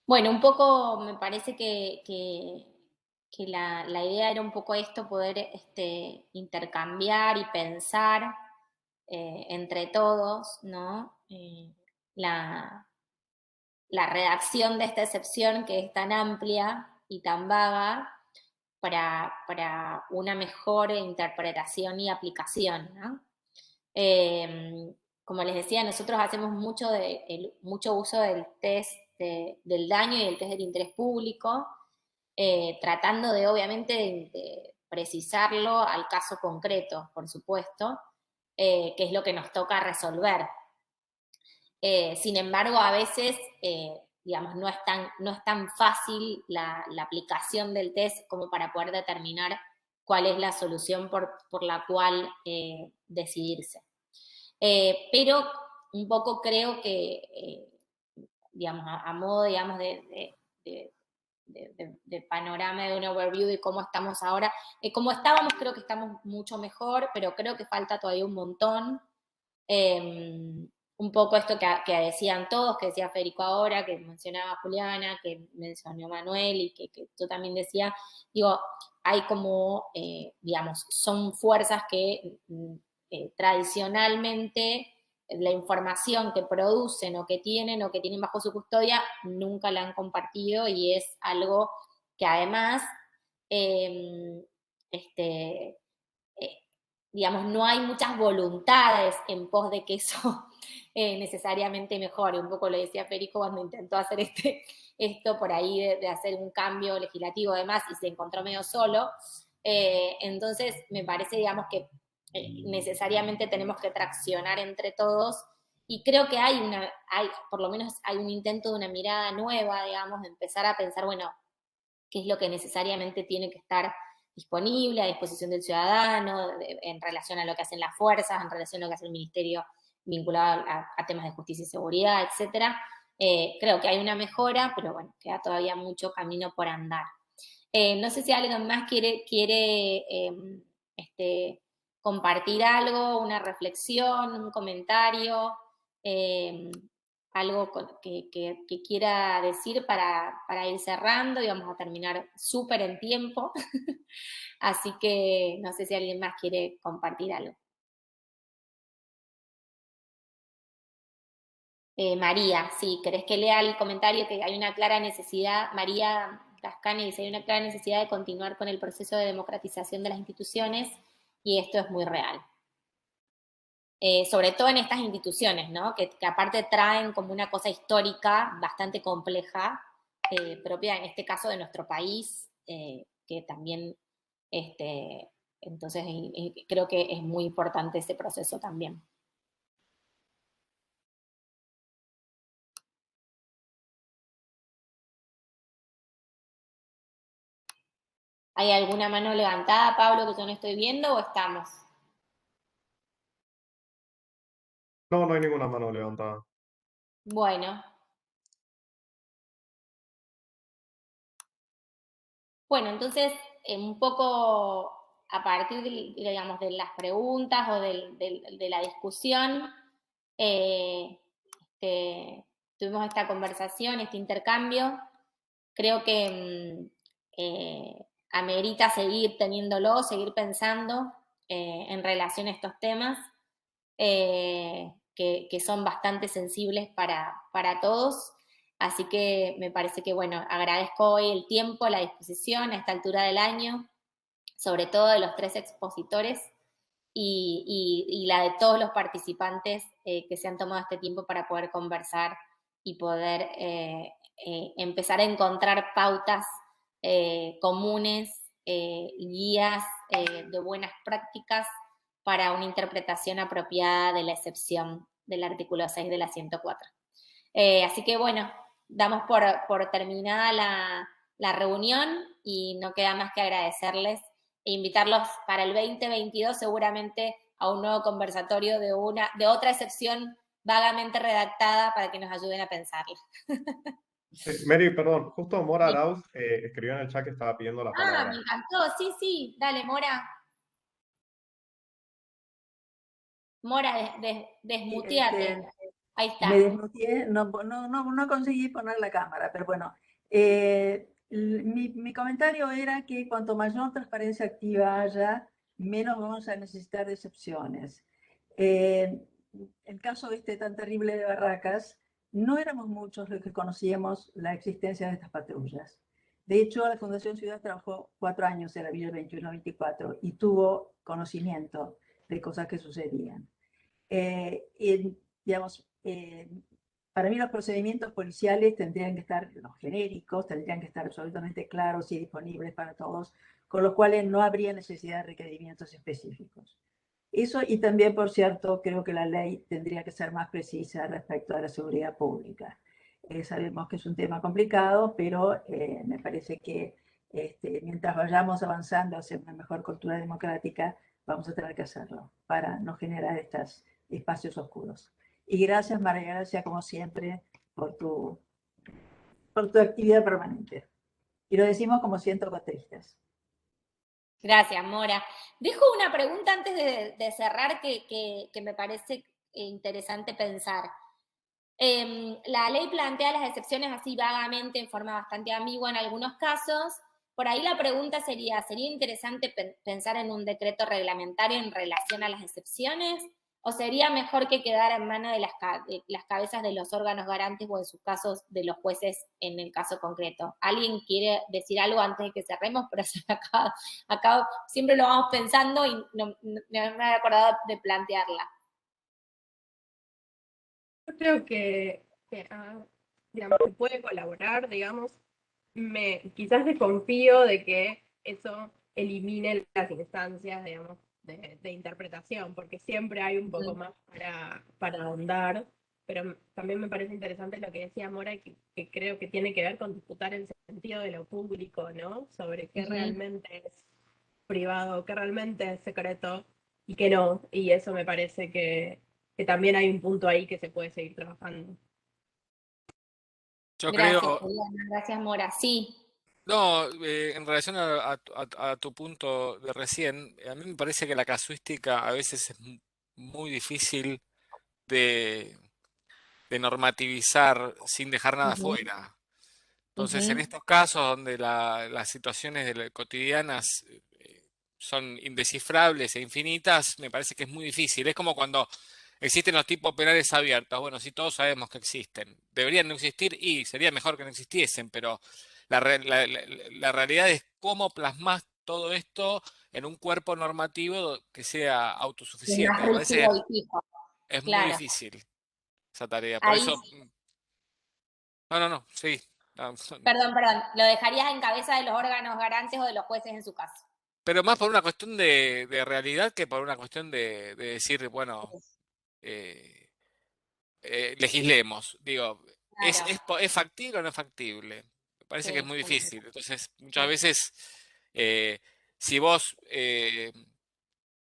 Bueno, un poco me parece que la idea era un poco esto, poder intercambiar y pensar entre todos, ¿no? La, la redacción de esta excepción que es tan amplia y tan vaga para una mejor interpretación y aplicación, ¿no? Como les decía, nosotros hacemos mucho uso del test del daño y del test del interés público, tratando de, obviamente, de precisarlo al caso concreto, por supuesto, que es lo que nos toca resolver. Sin embargo, a veces, digamos, no es tan fácil la aplicación del test como para poder determinar cuál es la solución por la cual decidirse. Pero un poco creo que, digamos, a modo, digamos, de panorama, de un overview de cómo estamos ahora, como estábamos creo que estamos mucho mejor, pero creo que falta todavía un montón. Un poco esto que decían todos, que decía Federico ahora, que mencionaba Juliana, que mencionó Manuel y que tú también decía, digo, hay como, digamos, son fuerzas que tradicionalmente la información que producen o que tienen bajo su custodia nunca la han compartido y es algo que además este, digamos, no hay muchas voluntades en pos de que eso necesariamente mejore. Un poco lo decía Federico cuando intentó hacer esto por ahí de hacer un cambio legislativo además y se encontró medio solo. Entonces, me parece, digamos, que necesariamente tenemos que traccionar entre todos y creo que por lo menos hay un intento de una mirada nueva, digamos, de empezar a pensar, bueno, qué es lo que necesariamente tiene que estar disponible a disposición del ciudadano en relación a lo que hacen las fuerzas, en relación a lo que hace el ministerio vinculado a temas de justicia y seguridad, etcétera. Creo que hay una mejora, pero bueno, queda todavía mucho camino por andar. No sé si alguien más quiere compartir algo, una reflexión, un comentario, algo que quiera decir para ir cerrando y vamos a terminar súper en tiempo. Así que no sé si alguien más quiere compartir algo. María, sí, ¿querés que lea el comentario? Que hay una clara necesidad, María Cascani dice, hay una clara necesidad de continuar con el proceso de democratización de las instituciones y esto es muy real. Sobre todo en estas instituciones, ¿no? Que aparte traen como una cosa histórica bastante compleja, propia en este caso de nuestro país, que también, entonces creo que es muy importante ese proceso también. ¿Hay alguna mano levantada, Pablo, que yo no estoy viendo o estamos? No, no hay ninguna mano levantada. Bueno. Bueno, entonces, un poco a partir digamos, de las preguntas o de la discusión, tuvimos esta conversación, este intercambio. Creo que amerita seguir teniéndolo, seguir pensando en relación a estos temas, que son bastante sensibles para todos. Así que me parece que, bueno, agradezco hoy el tiempo, la disposición a esta altura del año, sobre todo de los 3 expositores y la de todos los participantes que se han tomado este tiempo para poder conversar y poder empezar a encontrar pautas comunes, guías de buenas prácticas para una interpretación apropiada de la excepción del artículo 6 de la 104. Así que bueno, damos por terminada la reunión y no queda más que agradecerles e invitarlos para el 2022 seguramente a un nuevo conversatorio de otra excepción vagamente redactada para que nos ayuden a pensarla. Mary, perdón, justo Mora Arauz escribió en el chat que estaba pidiendo la palabra. Me encantó, sí, dale, Mora. Mora, desmuteate. Ahí está. Me desmuteé, no conseguí poner la cámara, pero bueno. Mi comentario era que cuanto mayor transparencia activa haya, menos vamos a necesitar de excepciones. El caso tan terrible de Barracas, no éramos muchos los que conocíamos la existencia de estas patrullas. De hecho, la Fundación Ciudad trabajó 4 años en la Villa 21-24 y tuvo conocimiento de cosas que sucedían. Digamos, para mí los procedimientos policiales tendrían que estar, los genéricos, tendrían que estar absolutamente claros y disponibles para todos, con los cuales no habría necesidad de requerimientos específicos. Eso, y también, por cierto, creo que la ley tendría que ser más precisa respecto a la seguridad pública. Sabemos que es un tema complicado, pero me parece que mientras vayamos avanzando hacia una mejor cultura democrática, vamos a tener que hacerlo para no generar estos espacios oscuros. Y gracias, María Gracia, como siempre, por tu actividad permanente. Y lo decimos como cientocotristas. Gracias, Mora. Dejo una pregunta antes de cerrar que me parece interesante pensar. La ley plantea las excepciones así vagamente, en forma bastante ambigua en algunos casos. Por ahí la pregunta ¿sería interesante pensar en un decreto reglamentario en relación a las excepciones? ¿O sería mejor que quedara en manos de las cabezas de los órganos garantes o en sus casos de los jueces en el caso concreto? ¿Alguien quiere decir algo antes de que cerremos? Pero acá siempre lo vamos pensando y no me había acordado de plantearla. Yo creo que digamos, se puede colaborar, digamos. Quizás desconfío de que eso elimine las instancias, digamos, de interpretación, porque siempre hay un poco más para ahondar, pero también me parece interesante lo que decía Mora, que creo que tiene que ver con disputar el sentido de lo público, ¿no? Sobre qué realmente es privado, qué realmente es secreto y qué no, y eso me parece que también hay un punto ahí que se puede seguir trabajando. Yo Gracias, creo, Juliana. Gracias, Mora. Sí. no, en relación a tu punto de recién, a mí me parece que la casuística a veces es muy difícil de normativizar sin dejar nada fuera. Entonces, en estos casos donde las situaciones cotidianas son indescifrables e infinitas, me parece que es muy difícil. Es como cuando existen los tipos penales abiertos. Bueno, sí, todos sabemos que existen. Deberían no existir y sería mejor que no existiesen, pero la realidad es cómo plasmas todo esto en un cuerpo normativo que sea autosuficiente. Me parece que es muy Claro. difícil esa tarea. Por Ahí eso... No, sí. No, Perdón, lo dejarías en cabeza de los órganos garantes o de los jueces en su caso. pero más por una cuestión de realidad que por una cuestión de decir, bueno, legislemos. Digo, Claro, ¿es factible o no es factible? Me parece que es sí, muy entiendo. difícil. Entonces, muchas veces, eh, si vos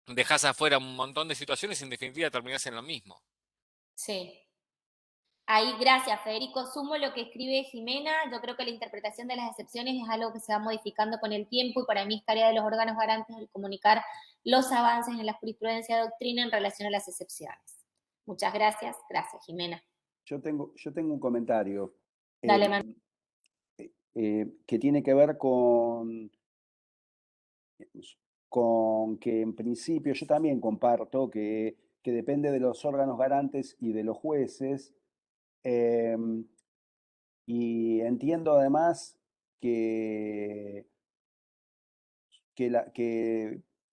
dejás afuera un montón de situaciones, en definitiva terminás en lo mismo. Sí. Ahí, gracias, Federico. Sumo lo que escribe Jimena. Yo creo que la interpretación de las excepciones es algo que se va modificando con el tiempo y para mí es tarea de los órganos garantes el comunicar los avances en la jurisprudencia de doctrina en relación a las excepciones. Muchas gracias. Gracias, Jimena. Yo tengo un comentario Dale, Manuel. que tiene que ver con que en principio yo también comparto que depende de los órganos garantes y de los jueces. Y entiendo además que,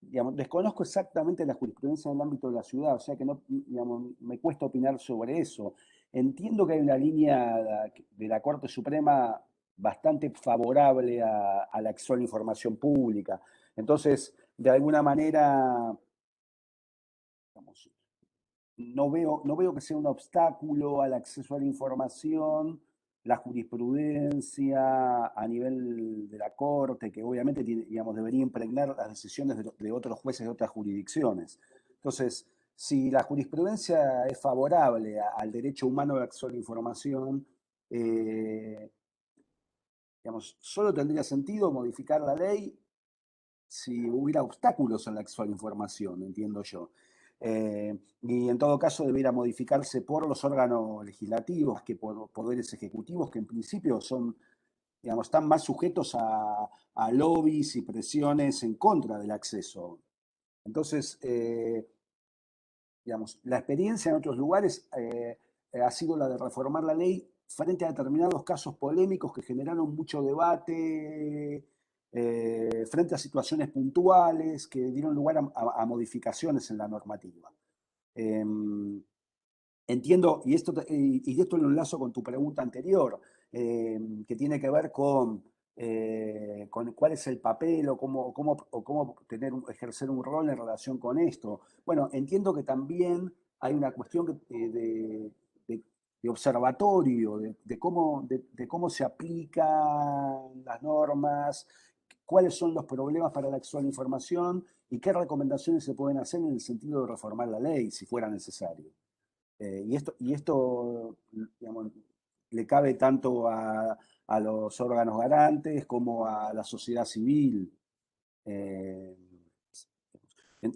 digamos, desconozco exactamente la jurisprudencia en el ámbito de la ciudad, o sea que no, digamos, me cuesta opinar sobre eso. Entiendo que hay una línea de la Corte Suprema bastante favorable al acceso a la información pública. Entonces, de alguna manera, digamos, no veo que sea un obstáculo al acceso a la información, la jurisprudencia a nivel de la Corte, que obviamente digamos, debería impregnar las decisiones de otros jueces de otras jurisdicciones. Entonces, si la jurisprudencia es favorable al derecho humano de acceso a la información, digamos, solo tendría sentido modificar la ley si hubiera obstáculos en la acceso a la información, entiendo yo. Y en todo caso debiera modificarse por los órganos legislativos que por poderes ejecutivos, que en principio son, digamos, están más sujetos a lobbies y presiones en contra del acceso. Entonces, digamos, la experiencia en otros lugares ha sido la de reformar la ley frente a determinados casos polémicos que generaron mucho debate, frente a situaciones puntuales que dieron lugar a modificaciones en la normativa. Entiendo, y esto lo enlazo con tu pregunta anterior, que tiene que ver con cuál es el papel o cómo ejercer un rol en relación con esto. Bueno, entiendo que también hay una cuestión de observatorio, de cómo se aplican las normas, cuáles son los problemas para el acceso a la información y qué recomendaciones se pueden hacer en el sentido de reformar la ley, si fuera necesario. Y esto digamos, le cabe tanto a los órganos garantes como a la sociedad civil. En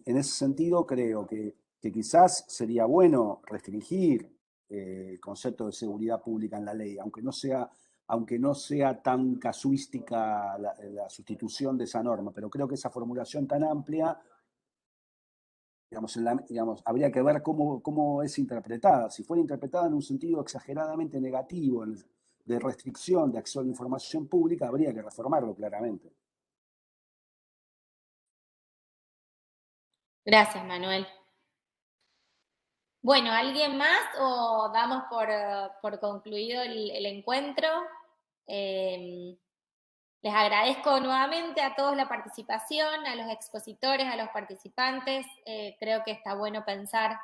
ese sentido, creo que quizás sería bueno restringir el concepto de seguridad pública en la ley, aunque no sea tan casuística la sustitución de esa norma, pero creo que esa formulación tan amplia digamos, habría que ver cómo es interpretada. Si fuera interpretada en un sentido exageradamente negativo, de restricción de acceso a la información pública, habría que reformarlo claramente. Gracias, Manuel. Bueno, ¿alguien más o damos por concluido el encuentro? Les agradezco nuevamente a todos la participación, a los expositores, a los participantes. Creo que está bueno pensar,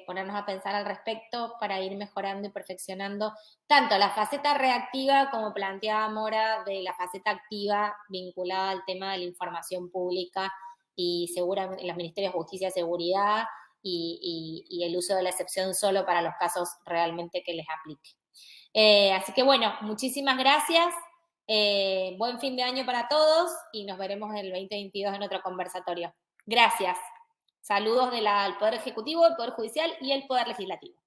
ponernos a pensar al respecto para ir mejorando y perfeccionando tanto la faceta reactiva como planteaba Mora de la faceta activa vinculada al tema de la información pública y seguramente en los Ministerios de Justicia y Seguridad y el uso de la excepción solo para los casos realmente que les aplique. Así que bueno, muchísimas gracias. Buen fin de año para todos y nos veremos en el 2022 en otro conversatorio. Gracias. Saludos del Poder Ejecutivo, el Poder Judicial y el Poder Legislativo.